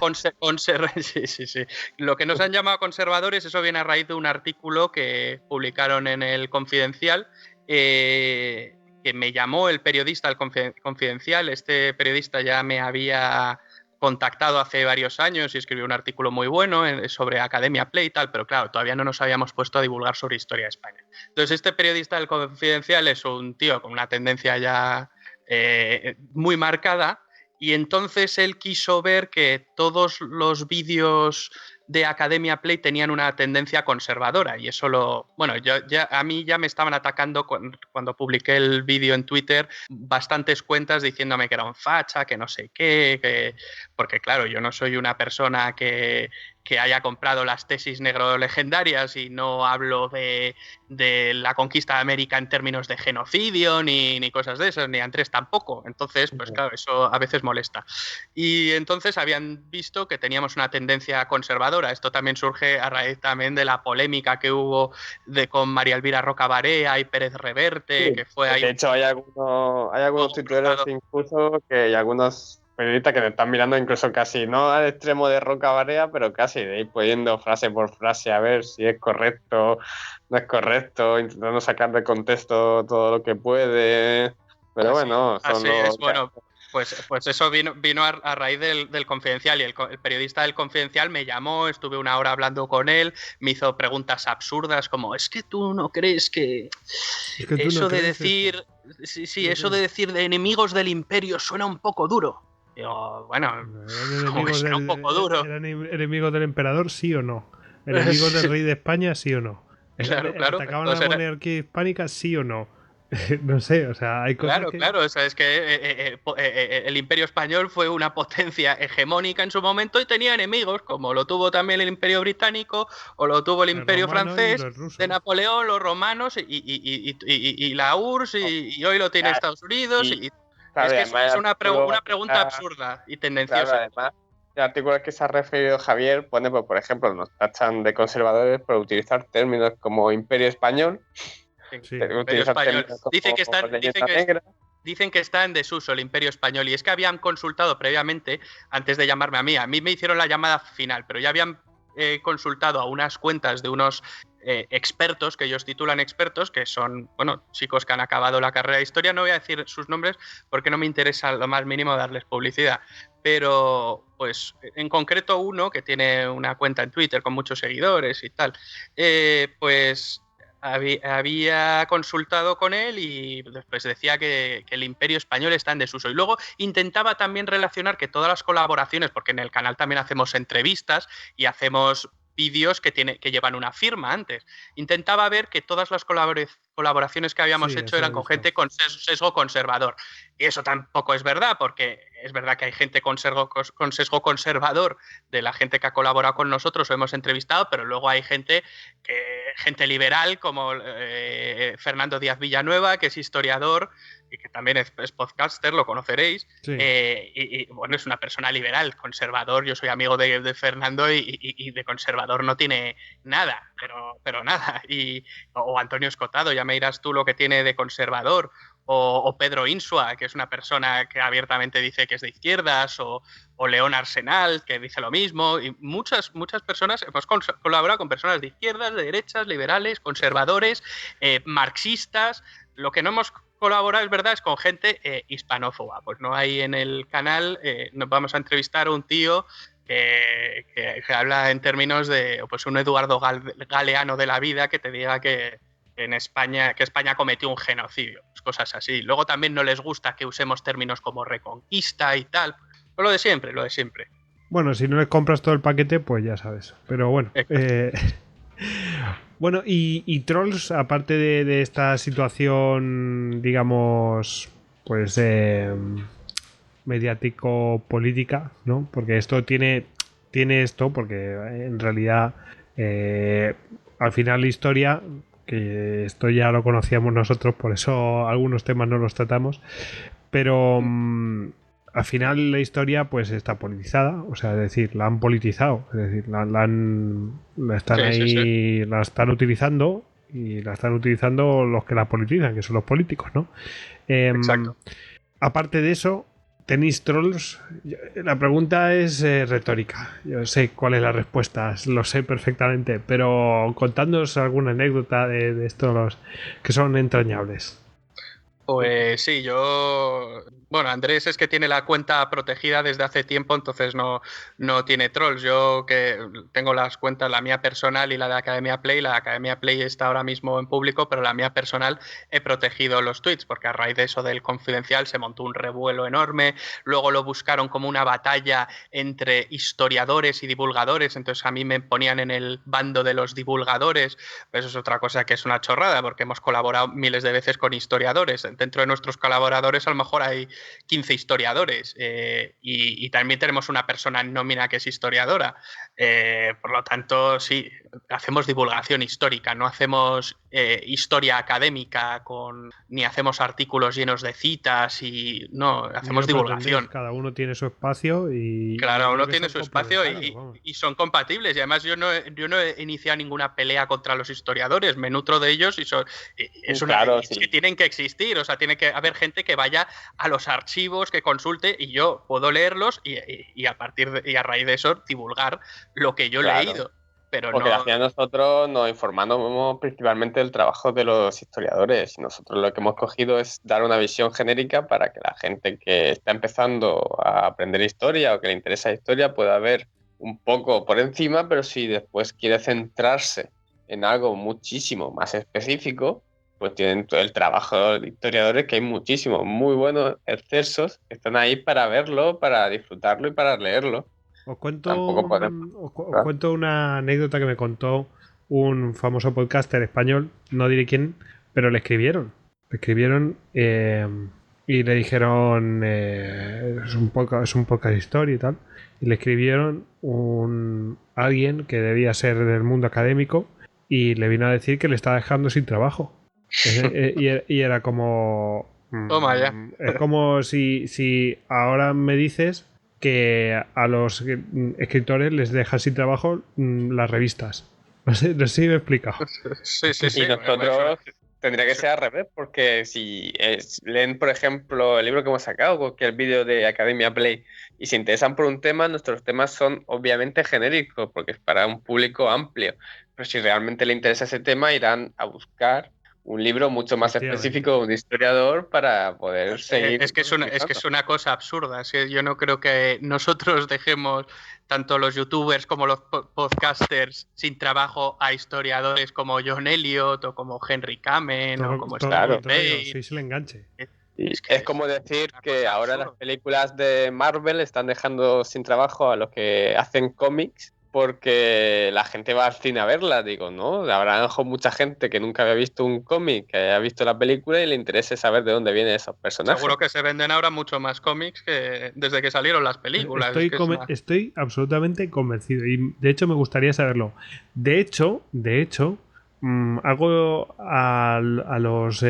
lo que nos han llamado conservadores, eso viene a raíz de un artículo que publicaron en el Confidencial, que me llamó el periodista al Confidencial. Este periodista ya me había contactado hace varios años y escribió un artículo muy bueno sobre Academia Play y tal, pero claro, todavía no nos habíamos puesto a divulgar sobre historia de España. Entonces este periodista del Confidencial es un tío con una tendencia ya muy marcada, y entonces él quiso ver que todos los vídeos de Academia Play tenían una tendencia conservadora, y eso a mí ya me estaban atacando cuando publiqué el vídeo en Twitter bastantes cuentas diciéndome que era un facha, que no sé qué, porque claro, yo no soy una persona que haya comprado las tesis negro-legendarias y no hablo de la conquista de América en términos de genocidio ni cosas de esas, ni Andrés tampoco. Entonces, pues claro, eso a veces molesta. Y entonces habían visto que teníamos una tendencia conservadora. Esto también surge a raíz también de la polémica que hubo con María Elvira Roca Barea y Pérez Reverte, que fue ahí. De hecho, hay algunos tuiteros incluso que hay algunos periodistas que te están mirando incluso casi, no al extremo de Roca Barea, pero casi de ir poniendo frase por frase a ver si es correcto, no es correcto, intentando sacar de contexto todo lo que puede. Pero bueno, pues eso vino a raíz del Confidencial, y el periodista del Confidencial me llamó, estuve 1 hora hablando con él, me hizo preguntas absurdas como, es que tú no crees que eso de decir, eso de decir de enemigos del imperio suena un poco duro. Digo, bueno, suena un poco duro. ¿Eran enemigos del emperador, sí o no? ¿Enemigos del rey de España, sí o no? Claro. ¿Atacaban a la monarquía hispánica, sí o no? No sé, o sea, hay cosas Claro, o sea, es que el Imperio Español fue una potencia hegemónica en su momento y tenía enemigos, como lo tuvo también el Imperio Británico o lo tuvo el Imperio Francés de Napoleón, los romanos y la URSS y hoy lo tiene Estados Unidos. Es una pregunta absurda y tendenciosa. Claro, además, el artículo al que se ha referido Javier pone, pues, por ejemplo, nos tachan de conservadores por utilizar términos como Imperio Español. Sí, Imperio Español. Dicen que está en desuso el Imperio Español, y es que habían consultado previamente, antes de llamarme a mí me hicieron la llamada final, pero ya habían consultado a unas cuentas de unos expertos, que ellos titulan expertos, que son, bueno, chicos que han acabado la carrera de historia. No voy a decir sus nombres porque no me interesa lo más mínimo darles publicidad, pero pues en concreto uno que tiene una cuenta en Twitter con muchos seguidores y tal, pues había consultado con él y después decía que el Imperio Español está en desuso. Y luego intentaba también relacionar que todas las colaboraciones, porque en el canal también hacemos entrevistas y hacemos vídeos que llevan una firma antes, intentaba ver que todas las colaboraciones que habíamos Sí, hecho eso lo eran he con visto. gente con sesgo conservador. Y eso tampoco es verdad, porque es verdad que hay gente con sesgo conservador de la gente que ha colaborado con nosotros o hemos entrevistado, pero luego hay gente liberal como Fernando Díaz Villanueva, que es historiador y que también es podcaster, lo conoceréis. Sí. Y bueno, es una persona liberal, conservador. Yo soy amigo de Fernando y de conservador no tiene nada, pero nada. O Antonio Escotado, ya me dirás tú lo que tiene de conservador. O Pedro Insua, que es una persona que abiertamente dice que es de izquierdas, o León Arsenal, que dice lo mismo, y muchas personas hemos colaborado con personas de izquierdas, de derechas, liberales, conservadores, marxistas. Lo que no hemos colaborado, es verdad, es con gente hispanófoba. Pues no hay en el canal, nos vamos a entrevistar a un tío que habla en términos de pues un Eduardo Galeano de la vida que te diga que España cometió un genocidio, cosas así. Luego también no les gusta que usemos términos como reconquista y tal. Pues lo de siempre. Bueno, si no les compras todo el paquete, pues ya sabes. Pero bueno. Bueno, y Trolls, aparte de esta situación, digamos, pues mediático-política, ¿no? Porque esto tiene esto, porque en realidad al final la historia, que esto ya lo conocíamos nosotros, por eso algunos temas no los tratamos, pero al final la historia pues está politizada, o sea, es decir, la han politizado, es decir, la están utilizando, y la están utilizando los que la politizan, que son los políticos, ¿no? Exacto. Aparte de eso, ¿tenéis trolls? La pregunta es retórica. Yo sé cuál es la respuesta, lo sé perfectamente, pero contadnos alguna anécdota de estos que son entrañables. Pues sí, bueno, Andrés es que tiene la cuenta protegida desde hace tiempo, entonces no tiene trolls. Yo que tengo las cuentas, la mía personal y la de Academia Play. La de Academia Play está ahora mismo en público, pero la mía personal he protegido los tweets, porque a raíz de eso del Confidencial se montó un revuelo enorme. Luego lo buscaron como una batalla entre historiadores y divulgadores, entonces a mí me ponían en el bando de los divulgadores. Pues eso es otra cosa que es una chorrada, porque hemos colaborado miles de veces con historiadores. Dentro de nuestros colaboradores a lo mejor hay 15 historiadores y también tenemos una persona en nómina que es historiadora. Por lo tanto, sí, hacemos divulgación histórica, no hacemos historia académica ni hacemos artículos llenos de citas y no, hacemos divulgación. Cada uno tiene su espacio y... Cada uno tiene su espacio y son compatibles. Y además yo no he iniciado ninguna pelea contra los historiadores, me nutro de ellos y es que tienen que existir. O sea, tiene que haber gente que vaya a los archivos, que consulte y yo puedo leerlos y a raíz de eso divulgar lo que yo he leído. Pero porque al final nosotros nos informamos principalmente del trabajo de los historiadores. Nosotros lo que hemos cogido es dar una visión genérica para que la gente que está empezando a aprender historia o que le interesa la historia pueda ver un poco por encima, pero si después quiere centrarse en algo muchísimo más específico, pues tienen todo el trabajo de historiadores, que hay muchísimos muy buenos excesos que están ahí para verlo, para disfrutarlo y para leerlo. Os cuento una anécdota que me contó un famoso podcaster español, no diré quién, pero le escribieron y le dijeron es un podcast de historia y tal, y le escribieron alguien que debía ser del mundo académico y le vino a decir que le estaba dejando sin trabajo. Y era como... Toma ya. Es como si ahora me dices que a los escritores les dejan sin trabajo las revistas. No sé si me he explicado. Sí. Y nosotros tendría que ser al revés, porque si leen, por ejemplo, el libro que hemos sacado, cualquier vídeo de Academia Play, y se interesan por un tema, nuestros temas son obviamente genéricos, porque es para un público amplio. Pero si realmente le interesa ese tema, irán a buscar un libro mucho más específico de un historiador para poder seguir. Es que es una cosa absurda. Es que yo no creo que nosotros dejemos tanto los youtubers como los podcasters sin trabajo a historiadores como John Elliot o como Henry Kamen o como Stephen Page. Sí, se le enganche. Es como decir que ahora las películas de Marvel están dejando sin trabajo a los que hacen cómics porque la gente va al cine a verla, digo, ¿no? Habrá a lo mejor mucha gente que nunca había visto un cómic, que haya visto la película y le interese saber de dónde vienen esos personajes. Seguro que se venden ahora mucho más cómics que desde que salieron las películas. Estoy absolutamente convencido y de hecho me gustaría saberlo. De hecho, hago a los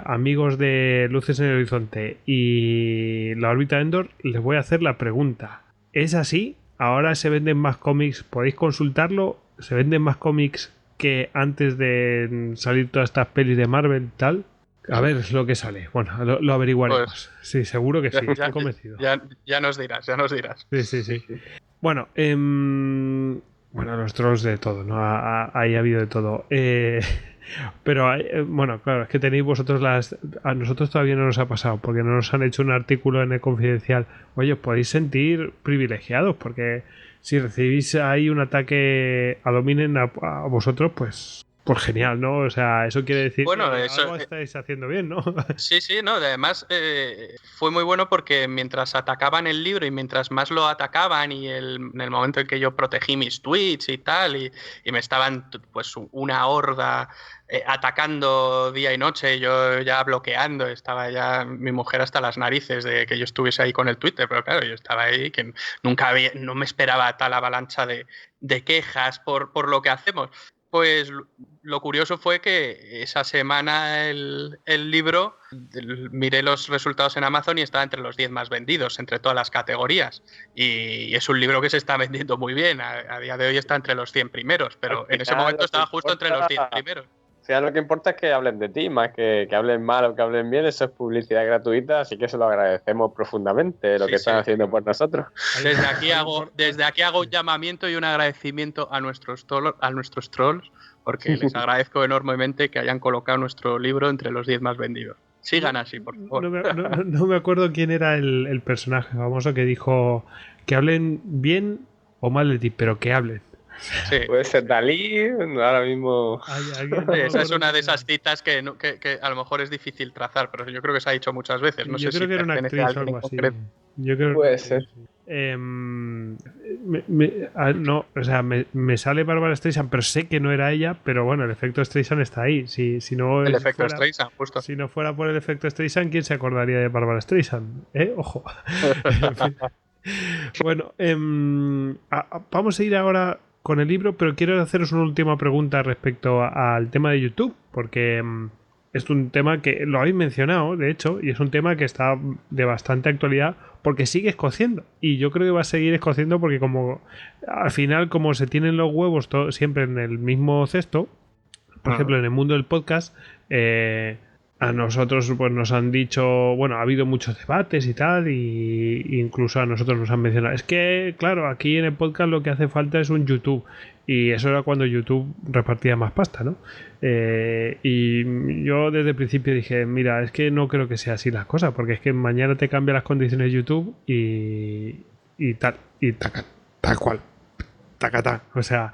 amigos de Luces en el Horizonte y la órbita Endor, les voy a hacer la pregunta. ¿Es así? ¿Ahora se venden más cómics? ¿Podéis consultarlo? ¿Se venden más cómics que antes de salir todas estas pelis de Marvel y tal? A ver, es lo que sale. Bueno, lo averiguaremos. Pues, sí, seguro que sí, estoy convencido. Ya nos dirás. Sí. Bueno, los trolls de todo, ¿no? Ahí ha habido de todo. Pero, bueno, claro, es que tenéis vosotros a nosotros todavía no nos ha pasado, porque no nos han hecho un artículo en el Confidencial. Oye, os podéis sentir privilegiados, porque si recibís ahí un ataque a Dominen a vosotros, pues genial, ¿no? O sea, eso quiere decir que algo estáis haciendo bien, ¿no? Sí, no, además fue muy bueno porque mientras atacaban el libro y mientras más lo atacaban y en el momento en que yo protegí mis tweets y tal, y me estaban pues una horda atacando día y noche, yo ya bloqueando, estaba ya mi mujer hasta las narices de que yo estuviese ahí con el Twitter, pero claro, yo estaba ahí que no me esperaba tal avalancha de quejas por lo que hacemos. Pues lo curioso fue que esa semana el libro, miré los resultados en Amazon y estaba entre los 10 más vendidos, entre todas las categorías. Y es un libro que se está vendiendo muy bien. A día de hoy está entre los 100 primeros, pero en ese momento estaba justo entre los 10 primeros. O sea, lo que importa es que hablen de ti, más que hablen mal o que hablen bien. Eso es publicidad gratuita, así que se lo agradecemos profundamente lo que están haciendo por nosotros. Desde aquí hago un llamamiento y un agradecimiento a nuestros trolls, porque les agradezco enormemente que hayan colocado nuestro libro entre los 10 más vendidos. Sigan así, por favor. No me acuerdo quién era el personaje famoso que dijo que hablen bien o mal de ti, pero que hablen. Sí. Puede ser Dalí, ahora mismo. Esa es una de esas citas que a lo mejor es difícil trazar, pero yo creo que se ha dicho muchas veces. No yo sé creo si que era una actriz o algo así. Puede ser. Me sale Bárbara Streisand, pero sé que no era ella. Pero bueno, el efecto Streisand está ahí. Si no el efecto Streisand, justo. Si no fuera por el efecto Streisand, ¿quién se acordaría de Bárbara Streisand? Ojo. Bueno, vamos a ir ahora con el libro, pero quiero haceros una última pregunta respecto al tema de YouTube, porque es un tema que lo habéis mencionado, de hecho, y es un tema que está de bastante actualidad porque sigue escociendo, y yo creo que va a seguir escociendo porque como al final, como se tienen los huevos siempre en el mismo cesto, por ejemplo, en el mundo del podcast, a nosotros pues nos han dicho, bueno, ha habido muchos debates y tal, y incluso a nosotros nos han mencionado, es que claro, aquí en el podcast lo que hace falta es un YouTube, y eso era cuando YouTube repartía más pasta, ¿no? Y yo desde el principio dije, mira, es que no creo que sea así las cosas, porque es que mañana te cambia las condiciones de YouTube y tal cual. Tacatá. O sea,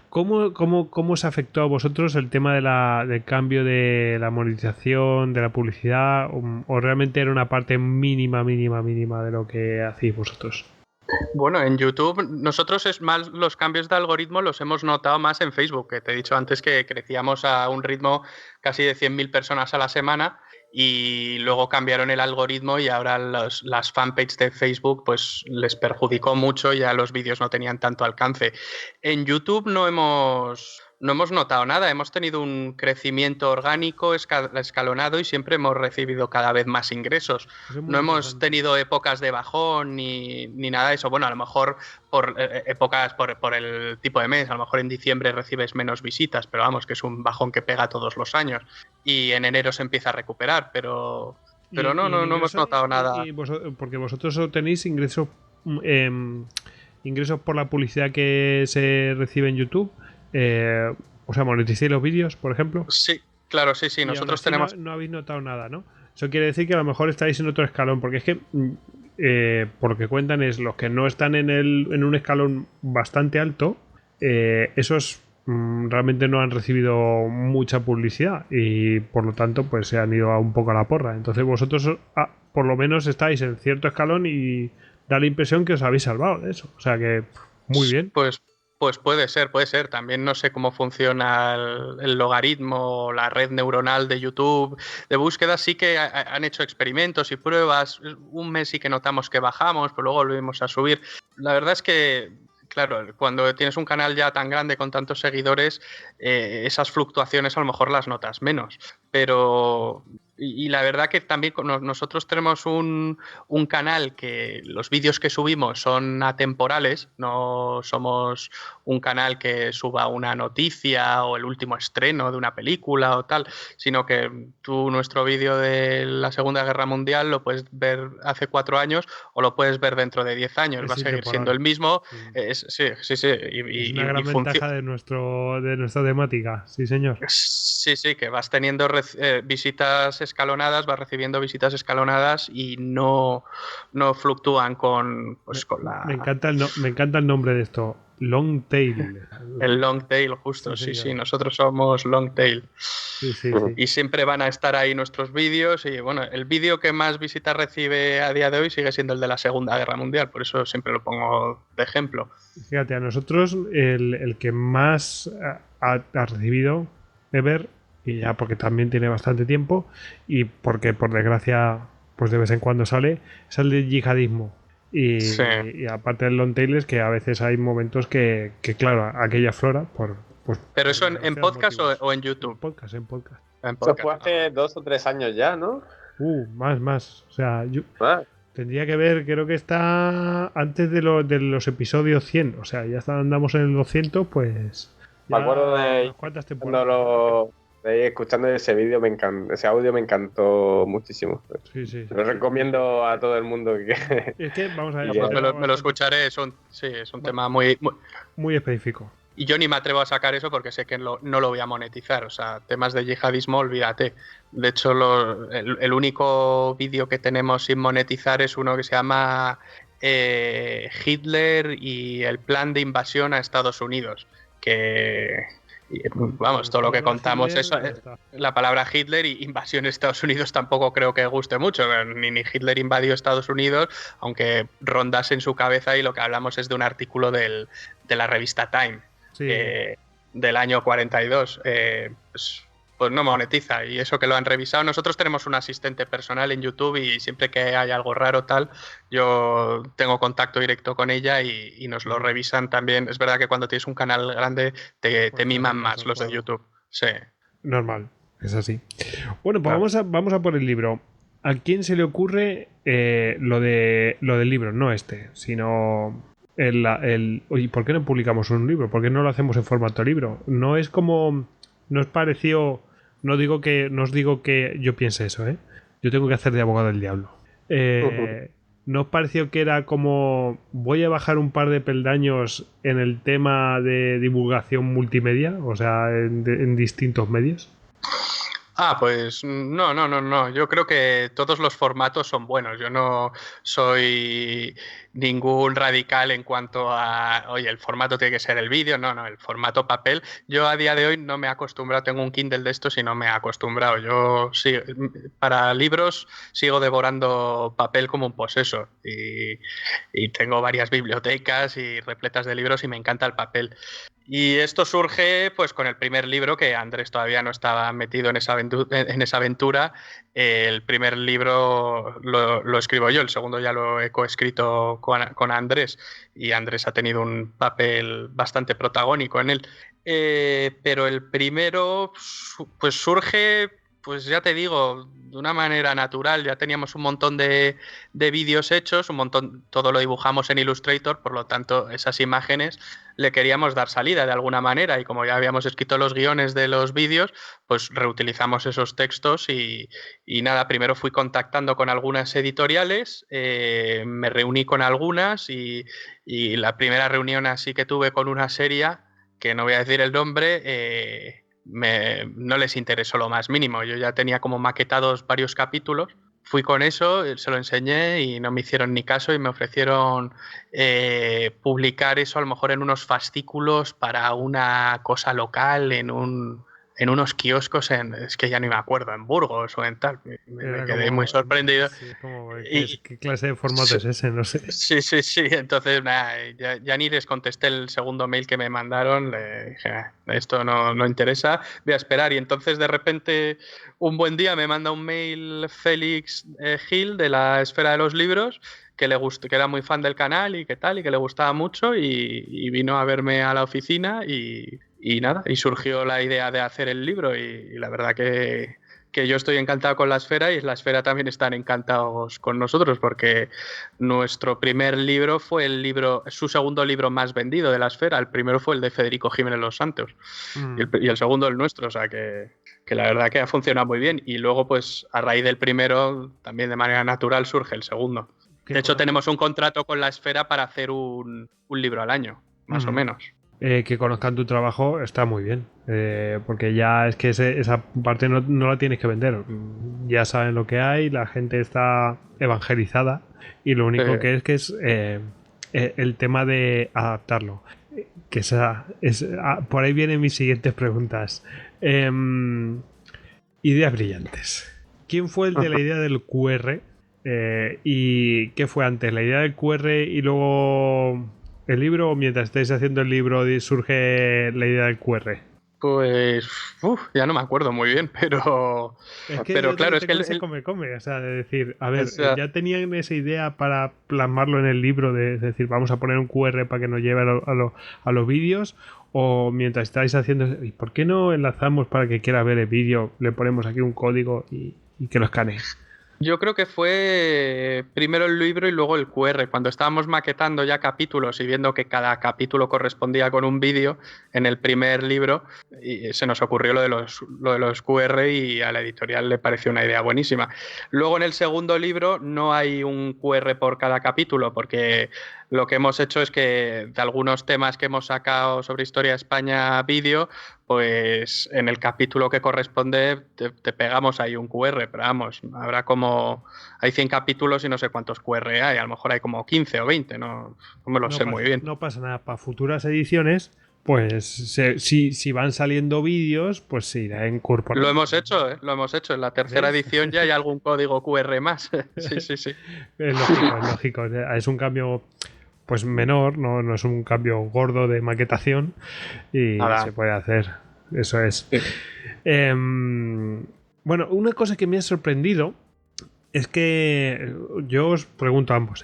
¿cómo os afectó a vosotros el tema del cambio de la monetización, de la publicidad? ¿O realmente era una parte mínima de lo que hacéis vosotros? Bueno, en YouTube nosotros es más los cambios de algoritmo los hemos notado más en Facebook, que te he dicho antes que crecíamos a un ritmo casi de 100.000 personas a la semana. Y luego cambiaron el algoritmo y ahora las fanpages de Facebook pues les perjudicó mucho, ya los vídeos no tenían tanto alcance. En YouTube no hemos notado nada, hemos tenido un crecimiento orgánico escalonado y siempre hemos recibido cada vez más ingresos. No hemos tenido épocas de bajón ni nada de eso. Bueno, a lo mejor por épocas, por el tipo de mes, a lo mejor en diciembre recibes menos visitas, pero vamos, que es un bajón que pega todos los años. Y en enero se empieza a recuperar, pero no hemos notado nada. Porque vosotros tenéis ingresos por la publicidad que se recibe en YouTube. O sea, ¿monetizéis los vídeos, por ejemplo? Sí, claro, sí. Nosotros tenemos... No habéis notado nada, ¿no? Eso quiere decir que a lo mejor estáis en otro escalón, porque es que por lo que cuentan es los que no están en un escalón bastante alto, esos realmente no han recibido mucha publicidad y por lo tanto pues se han ido un poco a la porra. Entonces vosotros por lo menos estáis en cierto escalón y da la impresión que os habéis salvado de eso. O sea que muy bien. Pues Pues puede ser. También no sé cómo funciona el logaritmo, la red neuronal de YouTube de búsqueda. Sí que han hecho experimentos y pruebas. Un mes sí que notamos que bajamos, pero luego volvimos a subir. La verdad es que, claro, cuando tienes un canal ya tan grande con tantos seguidores, esas fluctuaciones a lo mejor las notas menos. Pero... Y la verdad que también nosotros tenemos un canal que los vídeos que subimos son atemporales, no somos un canal que suba una noticia o el último estreno de una película o tal, sino que tú nuestro vídeo de la Segunda Guerra Mundial lo puedes ver hace 4 años o lo puedes ver dentro de 10 años, va a seguir siendo el mismo. Sí. Es una gran ventaja de nuestra temática, sí señor. Sí, que vas teniendo visitas escalonadas, vas recibiendo visitas escalonadas y no fluctúan con la... Me encanta el nombre de esto, Long Tail. El Long Tail, justo, sí, nosotros somos Long Tail. Sí. Y siempre van a estar ahí nuestros vídeos y bueno, el vídeo que más visitas recibe a día de hoy sigue siendo el de la Segunda Guerra Mundial, por eso siempre lo pongo de ejemplo. Fíjate, a nosotros el que más ha recibido ever, y ya porque también tiene bastante tiempo y porque por desgracia pues de vez en cuando sale, es el de yihadismo. Y aparte del long tail es que a veces hay momentos que claro, aquella flora pues, ¿pero eso en podcast o en YouTube? En podcast. Eso fue hace 2 o 3 años ya, ¿no? Más. O sea, yo tendría que ver, creo que está antes de los episodios 100. O sea, ya andamos en el 200, pues... Me acuerdo de ¿cuántas temporadas? Escuchando ese vídeo, ese audio me encantó muchísimo. Sí. Lo recomiendo a todo el mundo que... Es que, vamos a ver... Pues me lo escucharé, es un tema muy específico. Y yo ni me atrevo a sacar eso porque sé que no lo voy a monetizar. O sea, temas de yihadismo, olvídate. De hecho, el único vídeo que tenemos sin monetizar es uno que se llama Hitler y el plan de invasión a Estados Unidos. Que... Vamos, todo lo que contamos es la palabra Hitler y invasión a Estados Unidos tampoco creo que guste mucho. Ni Hitler invadió Estados Unidos, aunque rondase en su cabeza y lo que hablamos es de un artículo de la revista Time, del año 42. Pues no monetiza, y eso que lo han revisado. Nosotros tenemos un asistente personal en YouTube y siempre que hay algo raro tal, yo tengo contacto directo con ella y nos lo revisan también. Es verdad que cuando tienes un canal grande te miman más los de YouTube. Sí. Normal, es así. Bueno, pues vamos a por el libro. ¿A quién se le ocurre lo del libro? No sino oye, ¿por qué no publicamos un libro? ¿Por qué no lo hacemos en formato libro? No es como... ¿Nos pareció? No os digo que yo piense eso, ¿eh? Yo tengo que hacer de abogado del diablo. ¿No os pareció que era como voy a bajar un par de peldaños en el tema de divulgación multimedia? O sea, en distintos medios. Pues no. Yo creo que todos los formatos son buenos. Yo no soy ningún radical en cuanto a, oye, el formato tiene que ser el vídeo. No, el formato papel. Yo a día de hoy no me he acostumbrado, tengo un Kindle de estos y no me he acostumbrado. Yo sí, para libros sigo devorando papel como un poseso y tengo varias bibliotecas y repletas de libros y me encanta el papel. Y esto surge pues con el primer libro, que Andrés todavía no estaba metido en esa aventura. El primer libro lo escribo yo, el segundo ya lo he coescrito con Andrés, y Andrés ha tenido un papel bastante protagónico en él. Pero el primero pues surge, pues ya te digo, de una manera natural. Ya teníamos un montón de vídeos hechos, todo lo dibujamos en Illustrator, por lo tanto esas imágenes le queríamos dar salida de alguna manera, y como ya habíamos escrito los guiones de los vídeos, pues reutilizamos esos textos y nada, primero fui contactando con algunas editoriales, me reuní con algunas y la primera reunión así que tuve con una serie, que no voy a decir el nombre, no les interesó lo más mínimo. Yo ya tenía como maquetados varios capítulos, fui con eso, se lo enseñé y no me hicieron ni caso, y me ofrecieron publicar eso a lo mejor en unos fascículos para una cosa local en un en unos kioscos es que ya ni me acuerdo, en Burgos o en tal. Me quedé muy sorprendido. Sí, ¿qué clase de formato es ese? No sé. Sí. Entonces, nada, ya ni les contesté el segundo mail que me mandaron. Le dije, esto no interesa, voy a esperar. Y entonces, de repente, un buen día me manda un mail Félix Gil de la Esfera de los Libros, que era muy fan del canal y que tal, y que le gustaba mucho, y vino a verme a la oficina y nada, y surgió la idea de hacer el libro, y la verdad que yo estoy encantado con la Esfera, y la Esfera también están encantados con nosotros, porque nuestro primer libro fue su segundo libro más vendido de la Esfera. El primero fue el de Federico Jiménez Los Santos, y el segundo el nuestro, o sea que la verdad que ha funcionado muy bien. Y luego, pues a raíz del primero, también de manera natural surge el segundo. De hecho, tenemos un contrato con la Esfera para hacer un libro al año, más o menos. Que conozcan tu trabajo está muy bien, porque ya es que esa parte no la tienes que vender. Ya saben lo que hay, la gente está evangelizada, y lo único que es el tema de adaptarlo. Que por ahí vienen mis siguientes preguntas. Ideas brillantes. ¿Quién fue el de la idea del QR? ¿Y qué fue antes? ¿La idea del QR y luego el libro, o mientras estáis haciendo el libro surge la idea del QR? Pues ya no me acuerdo muy bien, pero claro, es que se come, o sea, de decir, a ver, ya tenían esa idea para plasmarlo en el libro, de decir, vamos a poner un QR para que nos lleve a los vídeos, o mientras estáis haciendo, ¿y por qué no enlazamos para que quiera ver el vídeo, le ponemos aquí un código y que lo escanee? Yo creo que fue primero el libro y luego el QR. Cuando estábamos maquetando ya capítulos y viendo que cada capítulo correspondía con un vídeo en el primer libro, y se nos ocurrió lo de los QR, y a la editorial le pareció una idea buenísima. Luego en el segundo libro no hay un QR por cada capítulo, porque lo que hemos hecho es que de algunos temas que hemos sacado sobre Historia de España vídeo, pues en el capítulo que corresponde te pegamos ahí un QR, pero vamos, hay 100 capítulos y no sé cuántos QR hay, a lo mejor hay como 15 o 20, no me lo sé muy bien. No pasa nada, para futuras ediciones, pues si van saliendo vídeos, pues se irá incorporando. Lo hemos hecho, en la tercera edición ya hay algún código QR más. Sí. Es lógico, es un cambio pues menor, no es un cambio gordo de maquetación, y se puede hacer, eso es. Sí. Bueno, una cosa que me ha sorprendido es que, yo os pregunto a ambos,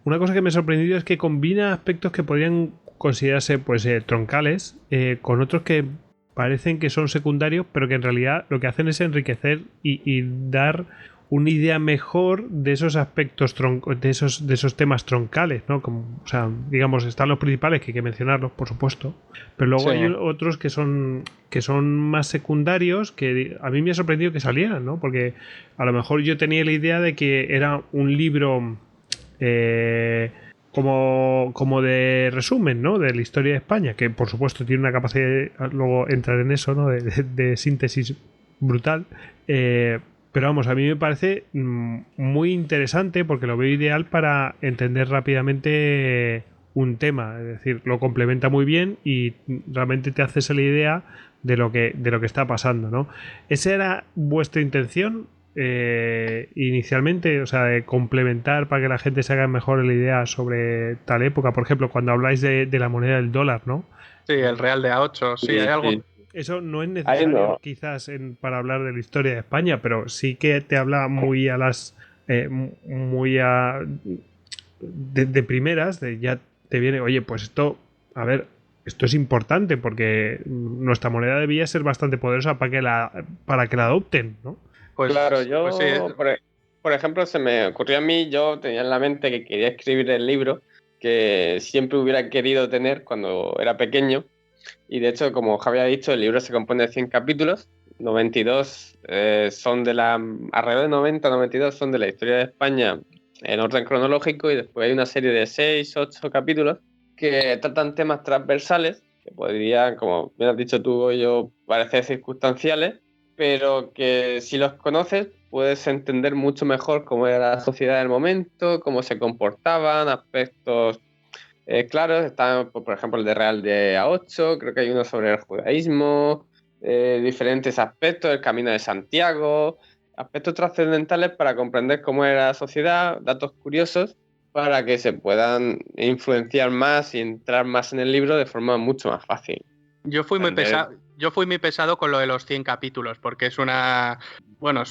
una cosa que me ha sorprendido es que combina aspectos que podrían considerarse pues troncales con otros que parecen que son secundarios, pero que en realidad lo que hacen es enriquecer y dar una idea mejor de esos aspectos de esos temas troncales, ¿no? Como, o sea, digamos, están los principales, que hay que mencionarlos, por supuesto, pero luego hay otros que son más secundarios, que a mí me ha sorprendido que salieran, ¿no? Porque a lo mejor yo tenía la idea de que era un libro como de resumen, ¿no? De la historia de España, que por supuesto tiene una capacidad de luego entrar en eso, ¿no? De síntesis brutal. Pero vamos, a mí me parece muy interesante, porque lo veo ideal para entender rápidamente un tema. Es decir, lo complementa muy bien y realmente te haces la idea de lo que está pasando, ¿no? ¿Esa era vuestra intención inicialmente? O sea, de complementar para que la gente se haga mejor la idea sobre tal época. Por ejemplo, cuando habláis de la moneda del dólar, ¿no? Sí, el real de A8, sí, hay algo. Eso no es necesario quizás para hablar de la historia de España, pero sí que te habla muy a las de primeras, ya te viene, oye, pues esto es importante, porque nuestra moneda debía ser bastante poderosa para que la adopten, ¿no? Pues claro, pues sí. Por ejemplo, se me ocurrió a mí, yo tenía en la mente que quería escribir el libro que siempre hubiera querido tener cuando era pequeño. Y de hecho, como Javi ha dicho, el libro se compone de 100 capítulos, 92 son alrededor de 90-92 son de la historia de España en orden cronológico, y después hay una serie de 6-8 capítulos que tratan temas transversales que podrían, como bien has dicho tú o yo, parecer circunstanciales, pero que si los conoces puedes entender mucho mejor cómo era la sociedad del momento, cómo se comportaban, aspectos claro. Está, por ejemplo, el de Real de A8, creo que hay uno sobre el judaísmo, diferentes aspectos, el Camino de Santiago, aspectos trascendentales para comprender cómo era la sociedad, datos curiosos, para que se puedan influenciar más y entrar más en el libro de forma mucho más fácil. Yo fui muy pesado con lo de los 100 capítulos, porque es una... Bueno,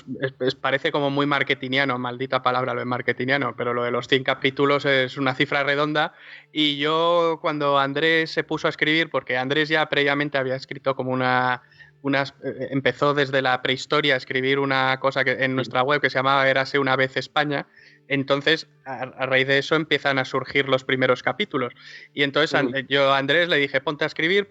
parece como muy marketingiano, maldita palabra lo de marketingiano, pero lo de los 100 capítulos es una cifra redonda. Y yo, cuando Andrés se puso a escribir, porque Andrés ya previamente había escrito como empezó desde la prehistoria a escribir una cosa que en nuestra web que se llamaba Érase una vez España. Entonces, a raíz de eso empiezan a surgir los primeros capítulos. Y entonces yo a Andrés le dije, ponte a escribir,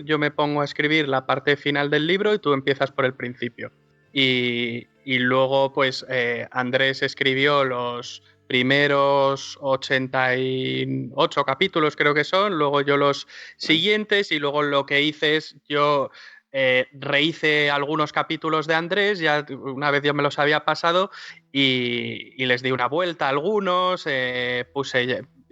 yo me pongo a escribir la parte final del libro y tú empiezas por el principio. Y luego, pues, Andrés escribió los primeros 88 capítulos, creo que son, luego yo los siguientes, y luego lo que hice es yo... rehice algunos capítulos de Andrés, ya una vez yo me los había pasado y les di una vuelta a algunos,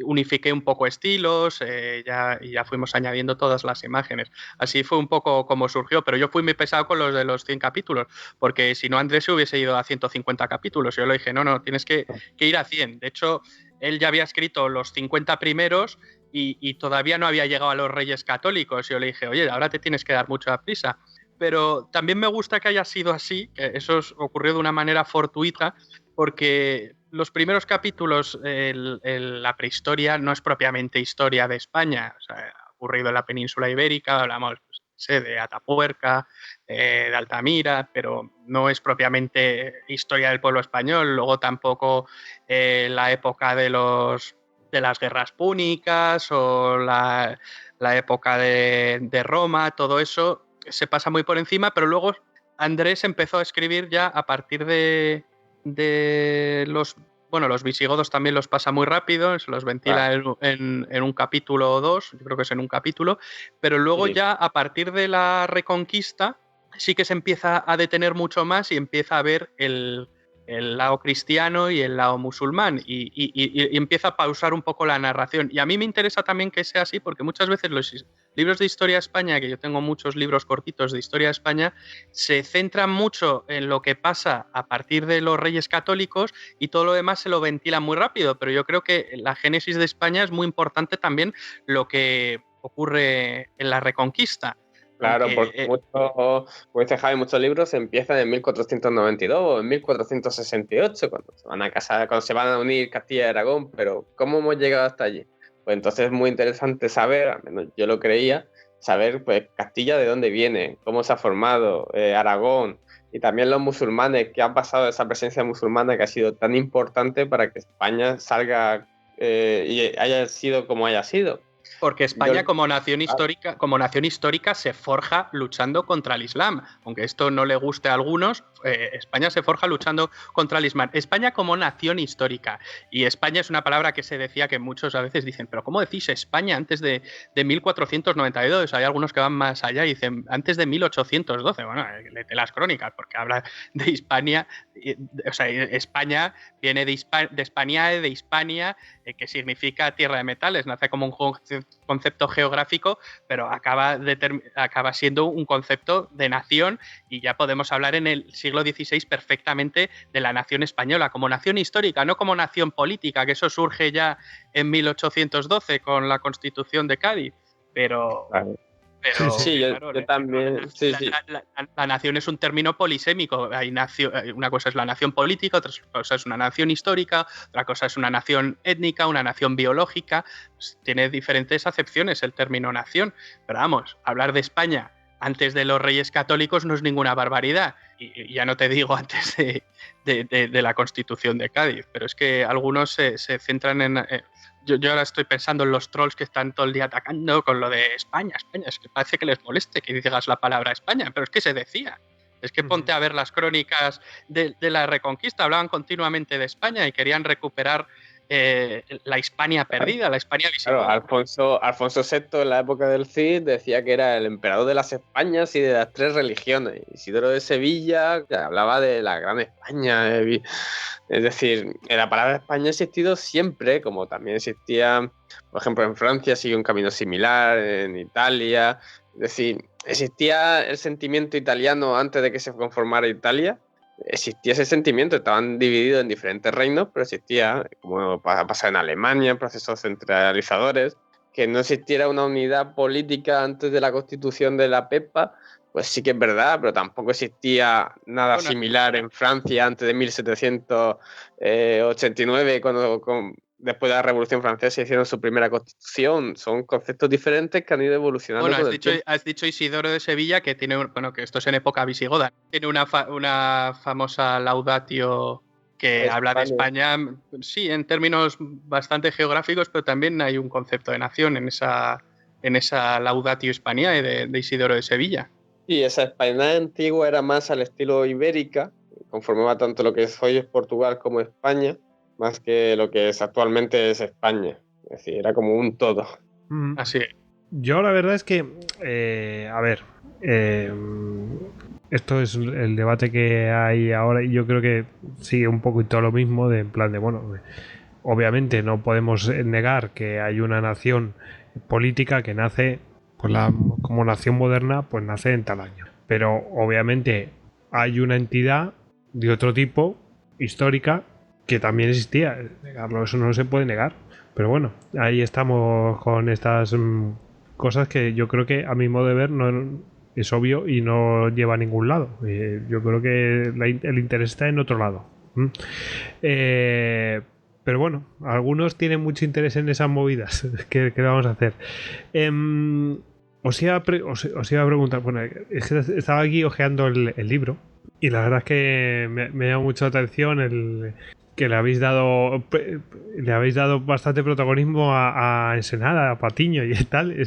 unifiqué un poco estilos, y ya fuimos añadiendo todas las imágenes. Así fue un poco como surgió, pero yo fui muy pesado con los de los 100 capítulos, porque si no Andrés se hubiese ido a 150 capítulos. Yo le dije, no, tienes que ir a 100. De hecho, él ya había escrito los 50 primeros y todavía no había llegado a los Reyes Católicos. Yo le dije, oye, ahora te tienes que dar mucha prisa. Pero también me gusta que haya sido así, que eso ocurrió de una manera fortuita, porque los primeros capítulos, la prehistoria, no es propiamente historia de España. O sea, ha ocurrido en la península ibérica, hablamos de Atapuerca, de Altamira, pero no es propiamente historia del pueblo español. Luego tampoco la época de las guerras púnicas o la época de Roma, todo eso se pasa muy por encima, pero luego Andrés empezó a escribir ya a partir de los visigodos también los pasa muy rápido, se los ventila en un capítulo o dos, yo creo que es en un capítulo, pero luego ya a partir de la Reconquista sí que se empieza a detener mucho más y empieza a ver el lado cristiano y el lado musulmán y empieza a pausar un poco la narración. Y a mí me interesa también que sea así, porque muchas veces los libros de historia de España, que yo tengo muchos libros cortitos de historia de España, se centran mucho en lo que pasa a partir de los Reyes Católicos y todo lo demás se lo ventilan muy rápido, pero yo creo que la génesis de España es muy importante también lo que ocurre en la Reconquista. Claro, porque como dice Javi, muchos libros empiezan en 1492 o en 1468, cuando se van a unir Castilla y Aragón, pero ¿cómo hemos llegado hasta allí? Pues entonces es muy interesante saber, al menos yo lo creía, saber pues Castilla de dónde viene, cómo se ha formado, Aragón, y también los musulmanes, qué ha pasado de esa presencia musulmana que ha sido tan importante para que España salga y haya sido como haya sido. Porque España como nación histórica se forja luchando contra el Islam. Aunque esto no le guste a algunos, España se forja luchando contra el Islam. España como nación histórica. Y España es una palabra que se decía que muchos a veces dicen, pero ¿cómo decís España antes de 1492? Hay algunos que van más allá y dicen antes de 1812. Bueno, léete las crónicas, porque habla de Hispania. O sea, España viene de Hispania, que significa tierra de metales. Nace como un concepto geográfico, pero acaba siendo un concepto de nación, y ya podemos hablar en el siglo XVI perfectamente de la nación española como nación histórica, no como nación política, que eso surge ya en 1812 con la Constitución de Cádiz, pero... Sí, claro, yo también. La nación es un término polisémico. Una cosa es la nación política, otra cosa es una nación histórica, otra cosa es una nación étnica, una nación biológica. Pues tiene diferentes acepciones el término nación. Pero vamos, hablar de España antes de los Reyes Católicos no es ninguna barbaridad. Y ya no te digo antes de la Constitución de Cádiz. Pero es que algunos se centran en... Yo ahora estoy pensando en los trolls que están todo el día atacando con lo de España. Es que parece que les moleste que digas la palabra España, pero es que se decía. Es que ponte a ver las crónicas de la Reconquista, hablaban continuamente de España y querían recuperar la Hispania perdida, la Hispania visigoda. Claro, Alfonso VI en la época del Cid decía que era el emperador de las Españas y de las tres religiones. Isidoro de Sevilla hablaba de la Gran España. Es decir, la palabra España ha existido siempre, como también existía, por ejemplo, en Francia sigue un camino similar, en Italia. Es decir, existía el sentimiento italiano antes de que se conformara Italia. Existía ese sentimiento, estaban divididos en diferentes reinos, pero existía, como pasa en Alemania, procesos centralizadores, que no existiera una unidad política antes de la constitución de la PEPA, pues sí que es verdad, pero tampoco existía nada similar en Francia antes de 1789, después de la Revolución Francesa hicieron su primera constitución. Son conceptos diferentes que han ido evolucionando. Bueno, has dicho Isidoro de Sevilla, que tiene, que esto es en época visigoda, tiene una famosa laudatio que habla de España, sí, en términos bastante geográficos, pero también hay un concepto de nación en esa laudatio hispaniae de Isidoro de Sevilla. Sí, esa España antigua era más al estilo ibérica, conformaba tanto lo que hoy es Portugal como España, más que lo que actualmente es España. Es decir, era como un todo. Así es. Yo la verdad es que, esto es el debate que hay ahora y yo creo que sigue un poco y todo lo mismo, en plan de, bueno, obviamente no podemos negar que hay una nación política que nace, pues como nación moderna, pues nace en tal año. Pero obviamente hay una entidad de otro tipo, histórica, que también existía. Negarlo, eso no se puede negar. Pero bueno, ahí estamos con estas cosas que yo creo que a mi modo de ver no es obvio y no lleva a ningún lado. Yo creo que el interés está en otro lado. Pero bueno, algunos tienen mucho interés en esas movidas. ¿Qué vamos a hacer? Os iba a preguntar, bueno, es que estaba aquí hojeando el libro y la verdad es que me llama mucho la atención que le habéis dado bastante protagonismo a Ensenada, a Patiño y tal,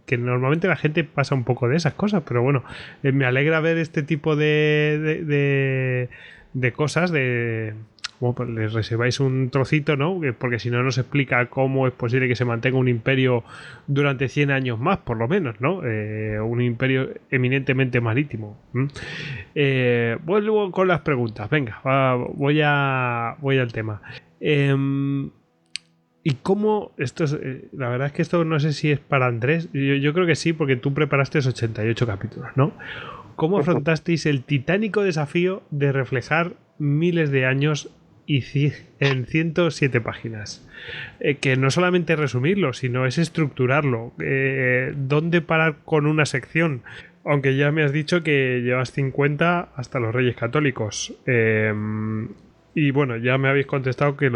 que normalmente la gente pasa un poco de esas cosas, pero bueno, me alegra ver este tipo de cosas, bueno, pues les reserváis un trocito, ¿no? Porque si no, no se explica cómo es posible que se mantenga un imperio durante 100 años más, por lo menos, ¿no? Un imperio eminentemente marítimo. Vuelvo con las preguntas. Venga, voy al tema. ¿Y cómo? Esto es, la verdad es que esto no sé si es para Andrés. Yo creo que sí, porque tú preparaste 88 capítulos, ¿no? ¿Cómo afrontasteis el titánico desafío de reflejar miles de años en 107 páginas? Que no solamente resumirlo, sino es estructurarlo. ¿Dónde parar con una sección? Aunque ya me has dicho que llevas 50 hasta los Reyes Católicos. Y bueno, ya me habéis contestado que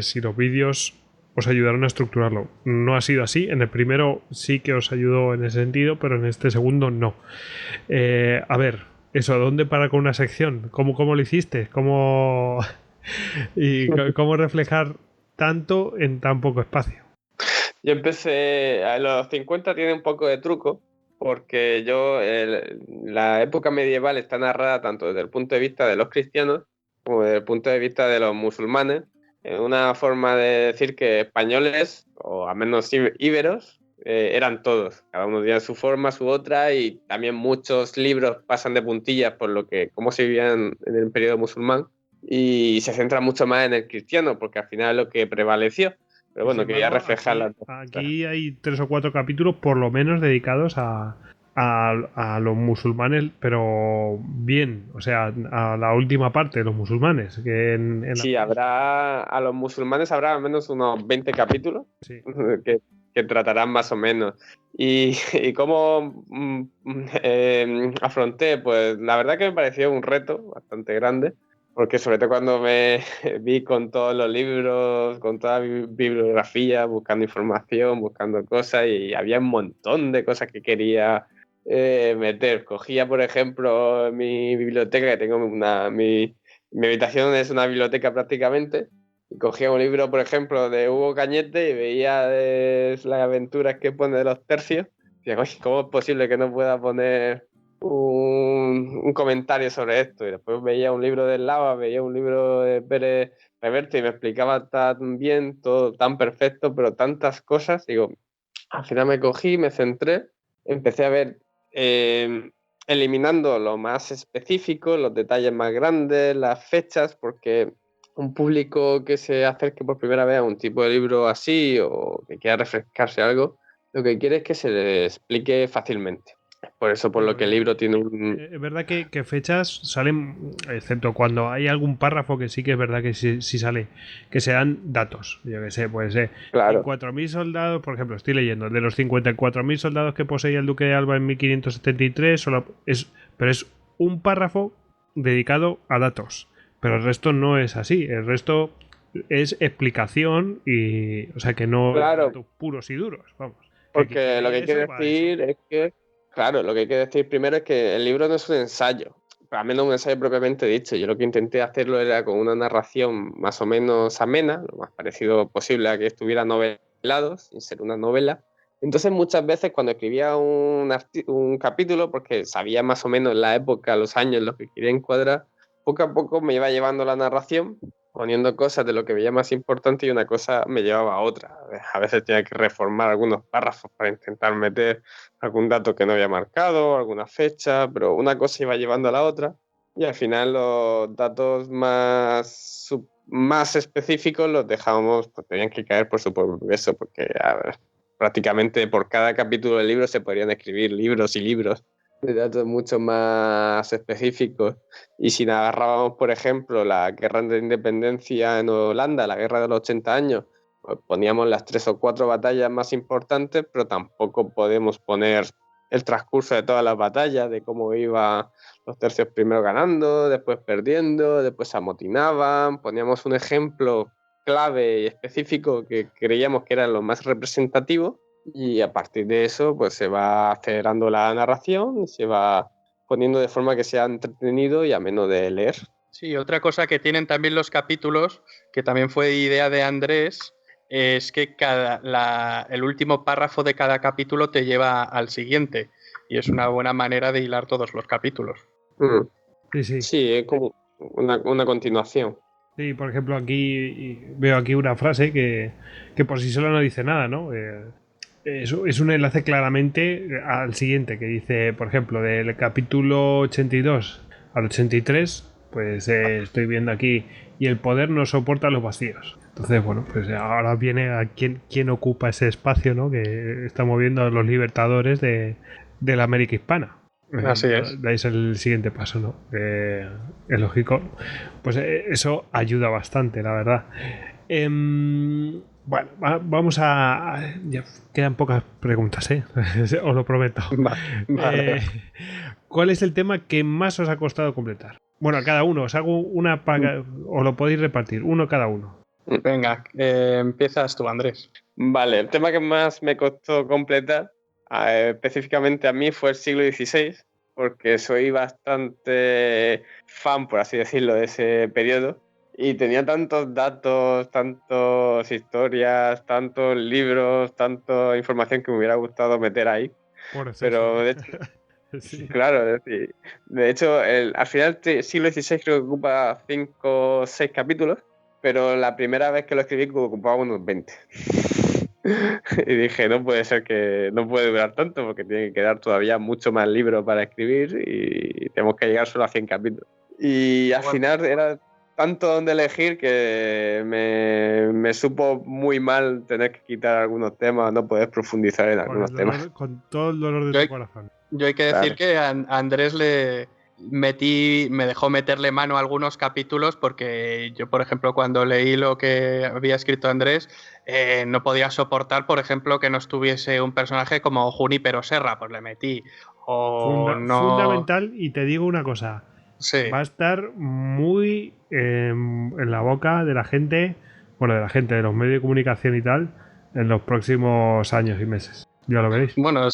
si los vídeos os ayudaron a estructurarlo. No ha sido así. En el primero sí que os ayudó en ese sentido, pero en este segundo no. A ver, eso, ¿dónde parar con una sección? ¿Cómo lo hiciste? ¿Cómo reflejar tanto en tan poco espacio? Yo empecé, a los 50 tiene un poco de truco, porque la época medieval está narrada tanto desde el punto de vista de los cristianos como desde el punto de vista de los musulmanes. Una forma de decir que españoles, o al menos íberos, eran todos. Cada uno tenía su forma, su otra, y también muchos libros pasan de puntillas por cómo se vivían en el periodo musulmán, y se centra mucho más en el cristiano, porque al final es lo que prevaleció. Pero bueno, quería reflejar aquí hay 3 o 4 capítulos por lo menos dedicados a los musulmanes, pero bien, o sea, a la última parte de los musulmanes. Sí, a los musulmanes habrá al menos unos 20 capítulos, sí, que tratarán más o menos. Y cómo afronté, pues la verdad que me pareció un reto bastante grande, porque sobre todo cuando me vi con todos los libros, con toda mi bibliografía, buscando información, buscando cosas, y había un montón de cosas que quería meter. Cogía, por ejemplo, mi biblioteca, que tengo mi habitación es una biblioteca prácticamente, y cogía un libro, por ejemplo, de Hugo Cañete y veía las aventuras que pone de los tercios. Y decía, ¿cómo es posible que no pueda poner un comentario sobre esto? Y después veía un libro de Lava, veía un libro de Pérez Reverte y me explicaba tan bien, todo tan perfecto, pero tantas cosas. Digo, al final me cogí, me centré, empecé a ver, eliminando lo más específico, los detalles más grandes, las fechas, porque un público que se acerque por primera vez a un tipo de libro así, o que quiera refrescarse algo, lo que quiere es que se le explique fácilmente. Por eso, por lo que el libro tiene un... Es verdad que fechas salen, excepto cuando hay algún párrafo que sí que es verdad que sí sale, que se dan datos. Yo que sé, pues Claro. 4.000 soldados, por ejemplo, estoy leyendo, de los 54.000 soldados que poseía el duque de Alba en 1573, pero es un párrafo dedicado a datos. Pero el resto no es así, el resto es explicación y, o sea, que no Claro. datos puros y duros, vamos. Porque lo que hay que decir es que, claro, lo que hay que decir primero es que el libro no es un ensayo, al menos un ensayo propiamente dicho. Yo lo que intenté hacerlo era con una narración más o menos amena, lo más parecido posible a que estuviera novelado, sin ser una novela. Entonces muchas veces cuando escribía un capítulo, porque sabía más o menos la época, los años, los que quería encuadrar, poco a poco me iba llevando la narración, poniendo cosas de lo que veía más importante y una cosa me llevaba a otra. A veces tenía que reformar algunos párrafos para intentar meter algún dato que no había marcado, alguna fecha, pero una cosa iba llevando a la otra y al final los datos más específicos los dejábamos, pues tenían que caer por su propio peso, porque a ver, prácticamente por cada capítulo del libro se podrían escribir libros y libros de datos mucho más específicos. Y si agarrábamos, por ejemplo, la guerra de independencia en Holanda, la guerra de los 80 años, pues poníamos las 3 o 4 batallas más importantes, pero tampoco podemos poner el transcurso de todas las batallas, de cómo iban los tercios primero ganando, después perdiendo, después se amotinaban. Poníamos un ejemplo clave y específico que creíamos que era lo más representativo y a partir de eso pues se va acelerando la narración y se va poniendo de forma que sea entretenido y ameno de leer. Sí, otra cosa que tienen también los capítulos, que también fue idea de Andrés, es que el último párrafo de cada capítulo te lleva al siguiente y es una buena manera de hilar todos los capítulos. Sí, es como una continuación. Sí, por ejemplo, aquí veo aquí una frase que por sí sola no dice nada, ¿no? Es un enlace claramente al siguiente, que dice, por ejemplo, del capítulo 82 al 83, pues estoy viendo aquí, y el poder no soporta los vacíos. Entonces, bueno, pues ahora viene a quién ocupa ese espacio, ¿no? Que está moviendo a los libertadores de la América hispana. Así es. Dais el siguiente paso, ¿no? Es lógico. Pues eso ayuda bastante, la verdad. Bueno, vamos ya quedan pocas preguntas, ¿eh? Os lo prometo. Vale. ¿Cuál es el tema que más os ha costado completar? Bueno, a cada uno. Os hago una para... Os lo podéis repartir, uno cada uno. Venga, empiezas tú, Andrés. Vale, el tema que más me costó completar, específicamente a mí, fue el siglo XVI, porque soy bastante fan, por así decirlo, de ese periodo. Y tenía tantos datos, tantas historias, tantos libros, tanta información que me hubiera gustado meter ahí. Pero de hecho, sí. Claro, de hecho al final el siglo XVI creo que ocupa 5 o 6 capítulos, pero la primera vez que lo escribí ocupaba unos 20. Y dije, no puede ser que no puede durar tanto porque tiene que quedar todavía mucho más libro para escribir y tenemos que llegar solo a 100 capítulos. Y al final era tanto donde elegir que me supo muy mal tener que quitar algunos temas, no poder profundizar en algunos temas. Con todo el dolor de tu corazón. Yo hay que decir que a Andrés me dejó meterle mano a algunos capítulos porque yo, por ejemplo, cuando leí lo que había escrito Andrés, no podía soportar, por ejemplo, que no estuviese un personaje como Junípero Serra, pues le metí. Fundamental, y te digo una cosa. Sí. Va a estar muy en la boca de la gente, de los medios de comunicación y tal, en los próximos años y meses. Ya lo veréis. Bueno,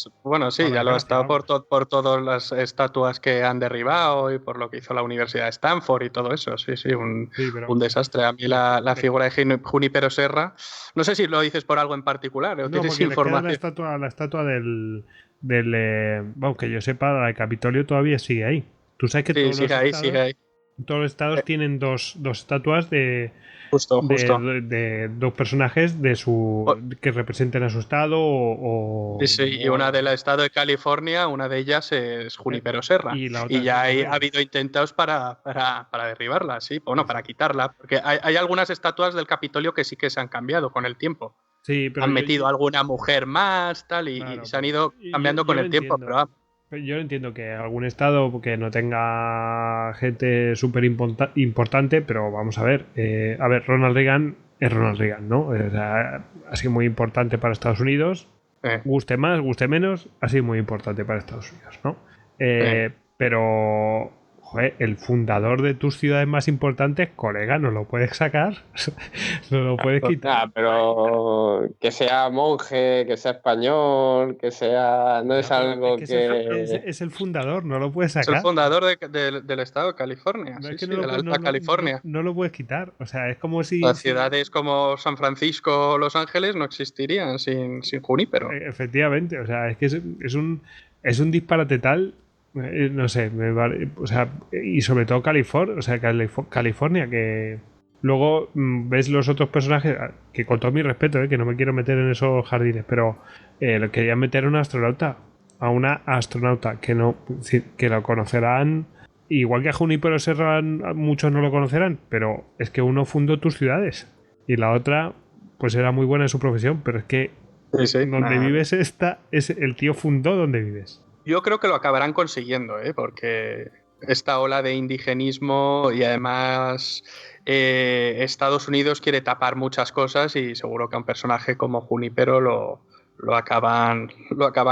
sí, ya lo ha estado por todas las estatuas que han derribado y por lo que hizo la Universidad de Stanford y todo eso. Sí, un desastre. A mí la figura de Junípero Serra, no sé si lo dices por algo en particular o tienes información. La estatua del vamos, que yo sepa, la de Capitolio todavía sigue ahí. Tú sabes que sigue ahí. Todos los estados tienen dos estatuas de dos personajes que representen a su estado y una del estado de California, una de ellas es Junípero Serra y ya ha habido intentos para derribarla, sí, para quitarla, porque hay algunas estatuas del Capitolio que sí que se han cambiado con el tiempo. Sí, pero han metido alguna mujer más tal y se han ido cambiando con el tiempo, pero Yo entiendo que algún estado que no tenga gente súper importante, pero vamos a ver. Ronald Reagan es Ronald Reagan, ¿no? O sea, ha sido muy importante para Estados Unidos. Guste más, guste menos, ha sido muy importante para Estados Unidos, ¿no? Pero... Joder, el fundador de tus ciudades más importantes, colega, no lo puedes sacar, no lo puedes quitar. Pero que sea monje, que sea español, que sea... No es algo que... Es el fundador, no lo puedes sacar. Es el fundador del estado de California, no, de la Alta California. No lo puedes quitar, o sea, es como si... Las ciudades como San Francisco o Los Ángeles no existirían sin Junípero. Efectivamente, o sea, es que es un disparate tal... No sé, o sea, y sobre todo California, que luego ves los otros personajes, que con todo mi respeto, que no me quiero meter en esos jardines, pero querían meter a una astronauta que lo conocerán, igual que a Junípero Serra muchos no lo conocerán, pero es que uno fundó tus ciudades y la otra pues era muy buena en su profesión, pero es que donde vives es el tío fundó donde vives. Yo creo que lo acabarán consiguiendo, porque esta ola de indigenismo y además Estados Unidos quiere tapar muchas cosas y seguro que a un personaje como Junípero lo acaban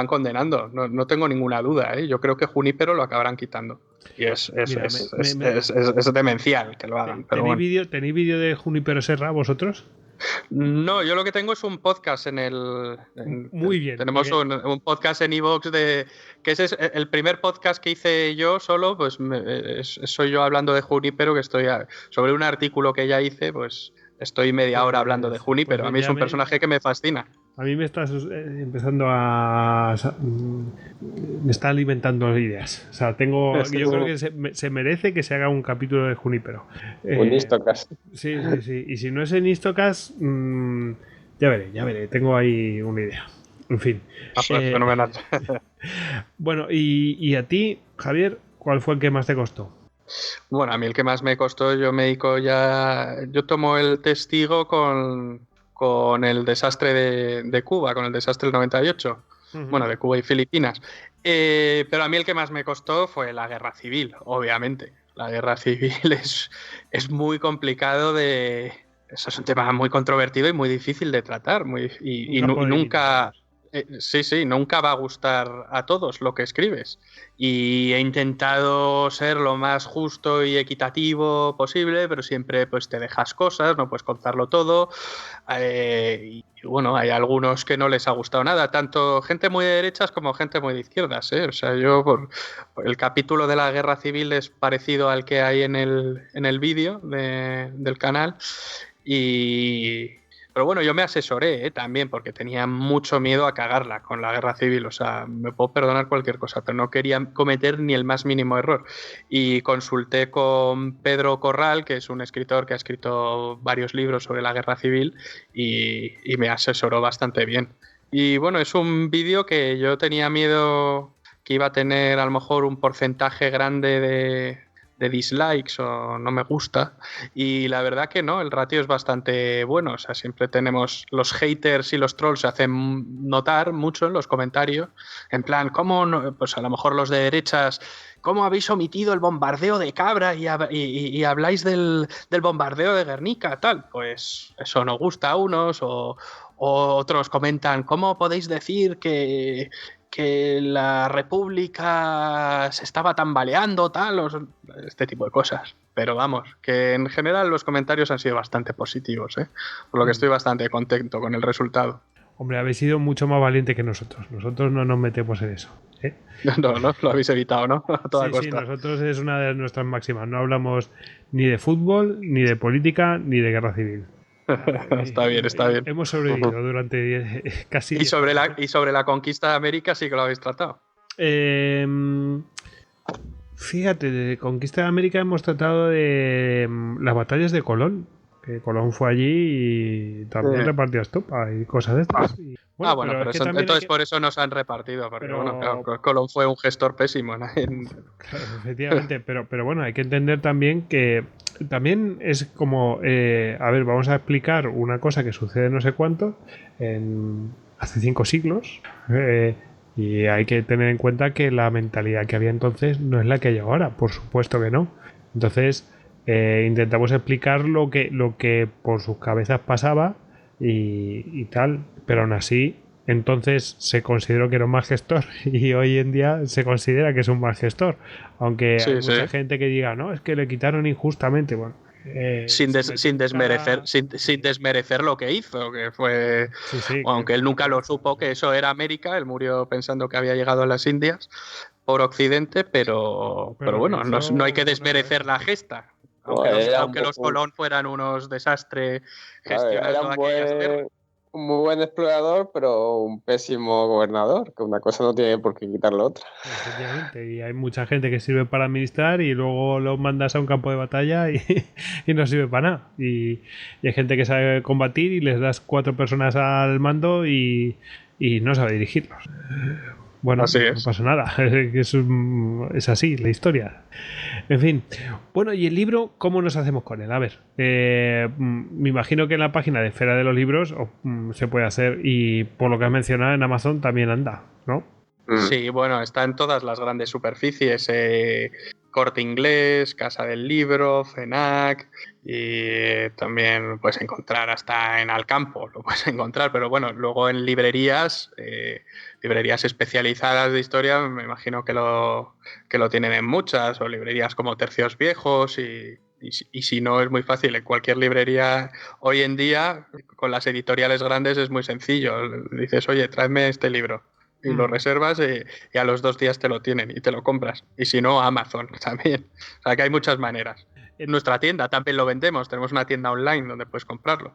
condenando. No tengo ninguna duda, Yo creo que Junípero lo acabarán quitando. Y es demencial que lo hagan. ¿Tenéis vídeo de Junípero Serra vosotros? No, yo lo que tengo es un podcast Muy bien. Tenemos un podcast en iVoox que ese es el primer podcast que hice yo solo, pues soy yo hablando de Junípero, que estoy sobre un artículo que ya hice, pues estoy media hora hablando de Junípero. Pues a mí es un personaje que me fascina. A mí me estás empezando me está alimentando ideas. O sea, yo creo que se merece que se haga un capítulo de Junípero. Un Istocast. Sí. Y si no es en Istocast, ya veré. Tengo ahí una idea. En fin. Pues fenomenal. Bueno, y a ti, Javier, ¿cuál fue el que más te costó? Bueno, a mí el que más me costó, yo tomo el testigo con el desastre de Cuba, con el desastre del 98, bueno, de Cuba y Filipinas. Pero a mí el que más me costó fue la guerra civil, obviamente. La guerra civil es muy complicado eso es un tema muy controvertido y muy difícil de tratar. Nunca va a gustar a todos lo que escribes. Y he intentado ser lo más justo y equitativo posible, pero siempre pues te dejas cosas, no puedes contarlo todo. Y bueno, hay algunos que no les ha gustado nada, tanto gente muy de derechas como gente muy de izquierdas, O sea, yo por el capítulo de la guerra civil es parecido al que hay en el vídeo del canal. Pero bueno, yo me asesoré también porque tenía mucho miedo a cagarla con la guerra civil. O sea, me puedo perdonar cualquier cosa, pero no quería cometer ni el más mínimo error. Y consulté con Pedro Corral, que es un escritor que ha escrito varios libros sobre la guerra civil y me asesoró bastante bien. Y bueno, es un vídeo que yo tenía miedo que iba a tener a lo mejor un porcentaje grande de dislikes o no me gusta, y la verdad que no, el ratio es bastante bueno. O sea, siempre tenemos los haters y los trolls se hacen notar mucho en los comentarios, en plan, ¿cómo no? Pues a lo mejor los de derechas, ¿cómo habéis omitido el bombardeo de Cabra y habláis del bombardeo de Guernica? Tal, pues eso no gusta a unos, o otros comentan, ¿cómo podéis decir que la República se estaba tambaleando, tal, este tipo de cosas? Pero vamos, que en general los comentarios han sido bastante positivos, por lo que estoy bastante contento con el resultado. Hombre, habéis sido mucho más valiente que nosotros. Nosotros no nos metemos en eso. No, lo habéis evitado, ¿no? A toda costa. Sí, nosotros es una de nuestras máximas. No hablamos ni de fútbol, ni de política, ni de guerra civil. Está bien. Hemos sobrevivido durante casi... ¿Y sobre la conquista de América sí que lo habéis tratado? Fíjate, de conquista de América hemos tratado de las batallas de Colón. Que Colón fue allí y también repartió estopa y cosas de estas. Pero entonces por eso nos han repartido. Porque claro, Colón fue un gestor pésimo. Claro, efectivamente, pero bueno, hay que entender también que también es como, vamos a explicar una cosa que sucede no sé cuánto, hace 5 siglos, Y hay que tener en cuenta que la mentalidad que había entonces no es la que hay ahora, por supuesto que no. Entonces, intentamos explicar lo que por sus cabezas pasaba y tal, pero aún así, entonces se consideró que era un mal gestor y hoy en día se considera que es un mal gestor, aunque hay mucha gente que diga, no, es que le quitaron injustamente. Bueno, sin desmerecer lo que hizo, que fue, aunque él nunca lo supo que eso era América, él murió pensando que había llegado a las Indias por Occidente, pero bueno, no hay que desmerecer la gesta. Aunque los Colón fueran unos desastres gestionando aquellas tierras. Un muy buen explorador, pero un pésimo gobernador, que una cosa no tiene por qué quitar la otra. Efectivamente, y hay mucha gente que sirve para administrar y luego los mandas a un campo de batalla y no sirve para nada. Y hay gente que sabe combatir y les das 4 personas al mando y no sabe dirigirlos. Bueno, no pasa nada, es así la historia. En fin, bueno, y el libro, ¿cómo nos hacemos con él? A ver, me imagino que en la página de Esfera de los Libros se puede hacer, y por lo que has mencionado en Amazon también anda, ¿no? Sí, bueno, está en todas las grandes superficies, Corte Inglés, Casa del Libro, FENAC, y también puedes encontrar hasta en Alcampo, lo puedes encontrar, pero bueno, luego en librerías especializadas de historia, me imagino que lo tienen en muchas, o librerías como Tercios Viejos, y si no, es muy fácil. En cualquier librería hoy en día, con las editoriales grandes, es muy sencillo. Dices, oye, tráeme este libro. Y lo reservas y a los 2 días te lo tienen y te lo compras. Y si no, Amazon también. O sea que hay muchas maneras. En nuestra tienda también lo vendemos. Tenemos una tienda online donde puedes comprarlo.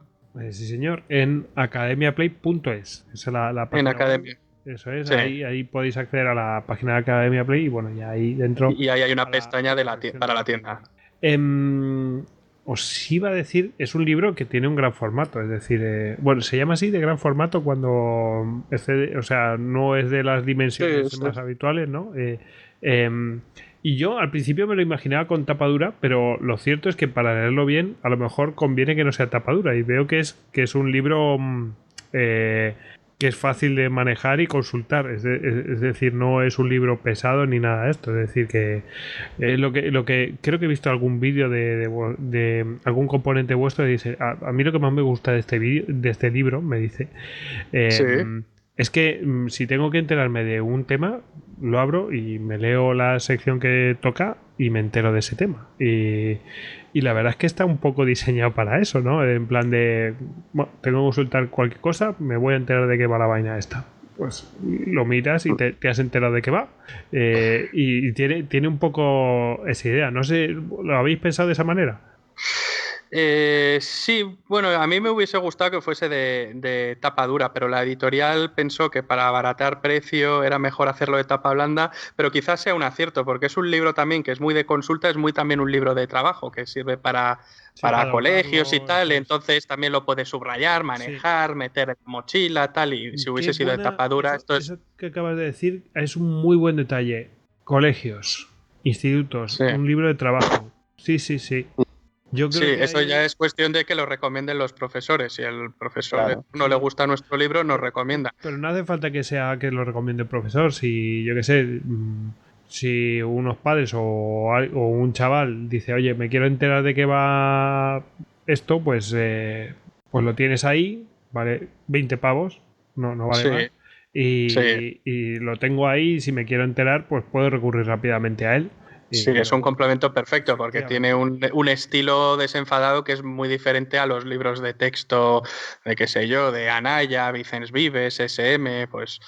Sí, señor. En academiaplay.es. Esa es la página. En Academia. Eso es. Sí. Ahí podéis acceder a la página de Academia Play y bueno, ya ahí dentro... Y ahí hay una pestaña para la tienda. Os iba a decir, es un libro que tiene un gran formato, es decir, bueno, se llama así de gran formato cuando excede, o sea, no es de las dimensiones más habituales, ¿no? Y yo al principio me lo imaginaba con tapa dura, pero lo cierto es que para leerlo bien, a lo mejor conviene que no sea tapa dura, y veo que es un libro que es fácil de manejar y consultar, es decir, no es un libro pesado ni nada de esto, es decir, que lo que creo que he visto algún vídeo de algún componente vuestro que dice, a mí lo que más me gusta de este libro, me dice, es que si tengo que enterarme de un tema, lo abro y me leo la sección que toca y me entero de ese tema. Y la verdad es que está un poco diseñado para eso, ¿no? En plan de, bueno, tengo que consultar cualquier cosa, me voy a enterar de qué va la vaina esta. Pues lo miras y te has enterado de qué va. Y tiene un poco esa idea. No sé, ¿lo habéis pensado de esa manera? Sí, bueno, a mí me hubiese gustado que fuese de tapa dura, pero la editorial pensó que para abaratar precio era mejor hacerlo de tapa blanda, pero quizás sea un acierto, porque es un libro también que es muy de consulta, es muy también un libro de trabajo, que sirve para colegios y tal, entonces también lo puedes subrayar, manejar, meter en mochila, tal, y si hubiese sido de tapa dura, eso que acabas de decir es un muy buen detalle. Colegios, institutos, un libro de trabajo. Sí. Yo creo que eso ya es cuestión de que lo recomienden los profesores. Si el profesor no le gusta nuestro libro, nos recomienda. Pero no hace falta que sea que lo recomiende el profesor. Si, yo qué sé, si unos padres o un chaval dice, oye, me quiero enterar de qué va esto, pues lo tienes ahí, vale 20 pavos, no vale más. Y lo tengo ahí, si me quiero enterar, pues puedo recurrir rápidamente a él. Sí, es un complemento perfecto porque tiene un estilo desenfadado que es muy diferente a los libros de texto de, qué sé yo, de Anaya, Vicens Vives, SM, pues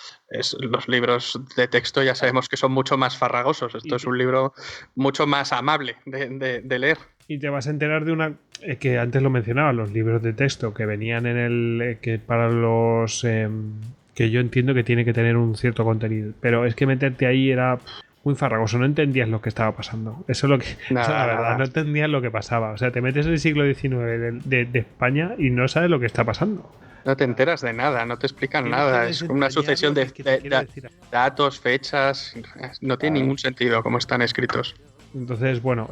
los libros de texto ya sabemos que son mucho más farragosos. Esto es un libro mucho más amable de leer. Y te vas a enterar de una que antes lo mencionaba, los libros de texto que venían en el que para los que yo entiendo que tiene que tener un cierto contenido, pero es que meterte ahí era muy farragoso, no entendías lo que estaba pasando. Eso es lo que. La verdad, no entendías lo que pasaba. O sea, te metes en el siglo XIX de España y no sabes lo que está pasando. No te enteras de nada, no te explican nada. Es una sucesión de datos, fechas. No tiene ningún sentido como están escritos. Entonces, bueno,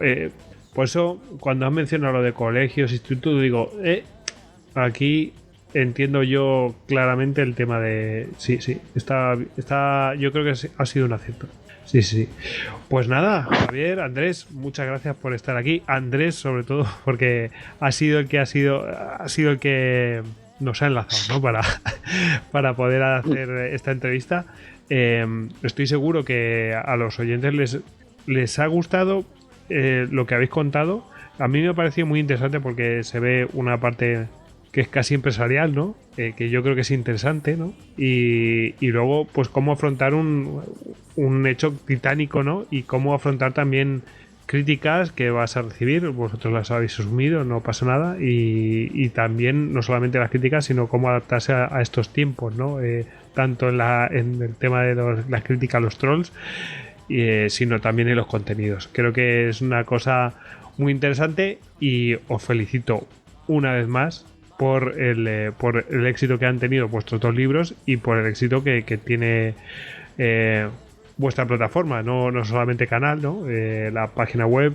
por eso, cuando has mencionado lo de colegios, institutos, digo, aquí entiendo yo claramente el tema de... Sí, está yo creo que ha sido un acierto. Sí. Pues nada, Javier, Andrés, muchas gracias por estar aquí. Andrés, sobre todo, porque ha sido el que nos ha enlazado, ¿no? Para poder hacer esta entrevista. Estoy seguro que a los oyentes les ha gustado lo que habéis contado. A mí me ha parecido muy interesante porque se ve una parte que es casi empresarial, ¿no? Que yo creo que es interesante, ¿no? Y luego, pues cómo afrontar un hecho titánico, ¿no? Y cómo afrontar también críticas que vas a recibir, vosotros las habéis asumido, no pasa nada, y también no solamente las críticas, sino cómo adaptarse a estos tiempos, ¿no? Tanto en el tema de las críticas a los trolls, sino también en los contenidos. Creo que es una cosa muy interesante y os felicito una vez más por el éxito que han tenido vuestros 2 libros y por el éxito que tiene vuestra plataforma, no solamente canal, ¿no? La página web.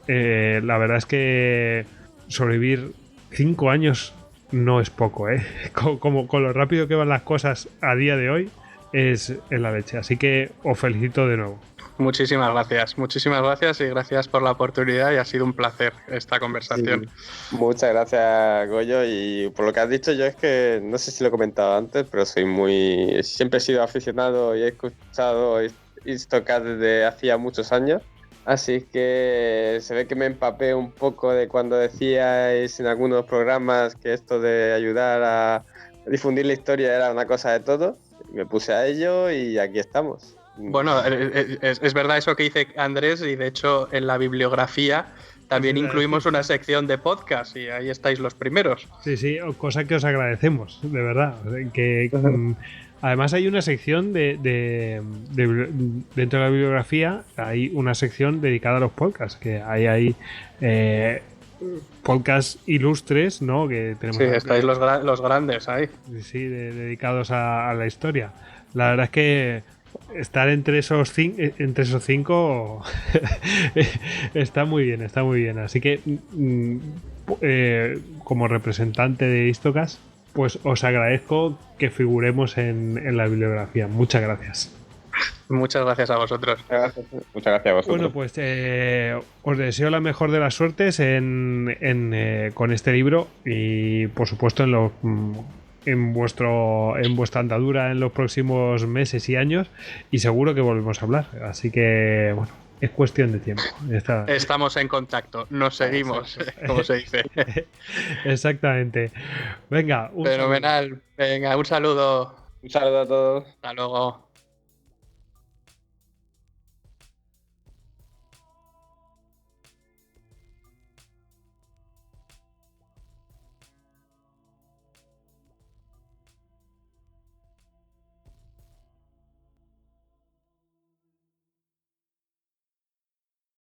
La verdad es que sobrevivir 5 años no es poco, ¿eh? Con lo rápido que van las cosas a día de hoy, es la leche. Así que os felicito de nuevo. Muchísimas gracias y gracias por la oportunidad y ha sido un placer esta conversación. Sí. Muchas gracias, Goyo, y por lo que has dicho, yo es que no sé si lo he comentado antes, pero siempre he sido aficionado y he escuchado Histocast desde hacía muchos años, así que se ve que me empapé un poco de cuando decíais en algunos programas que esto de ayudar a difundir la historia era una cosa de todo. Me puse a ello y aquí estamos. Bueno, es verdad eso que dice Andrés, y de hecho en la bibliografía también incluimos una sección de podcast y ahí estáis los primeros. Sí, cosa que os agradecemos, de verdad. Además hay una sección dentro de la bibliografía, hay una sección dedicada a los podcasts, que hay podcasts ilustres, ¿no? Que tenemos. Sí, estáis los grandes ahí. Sí, dedicados a la historia. La verdad es que estar entre esos 5 está muy bien. Así que como representante de Histocast, pues os agradezco que figuremos en la bibliografía. Muchas gracias. Muchas gracias a vosotros. Muchas gracias a vosotros. Bueno, pues os deseo la mejor de las suertes con este libro y por supuesto en vuestra andadura en los próximos meses y años, y seguro que volvemos a hablar, así que bueno, es cuestión de tiempo. Estamos en contacto, nos seguimos, como se dice. Exactamente. Venga, fenomenal. Venga, un saludo. Un saludo a todos. Hasta luego.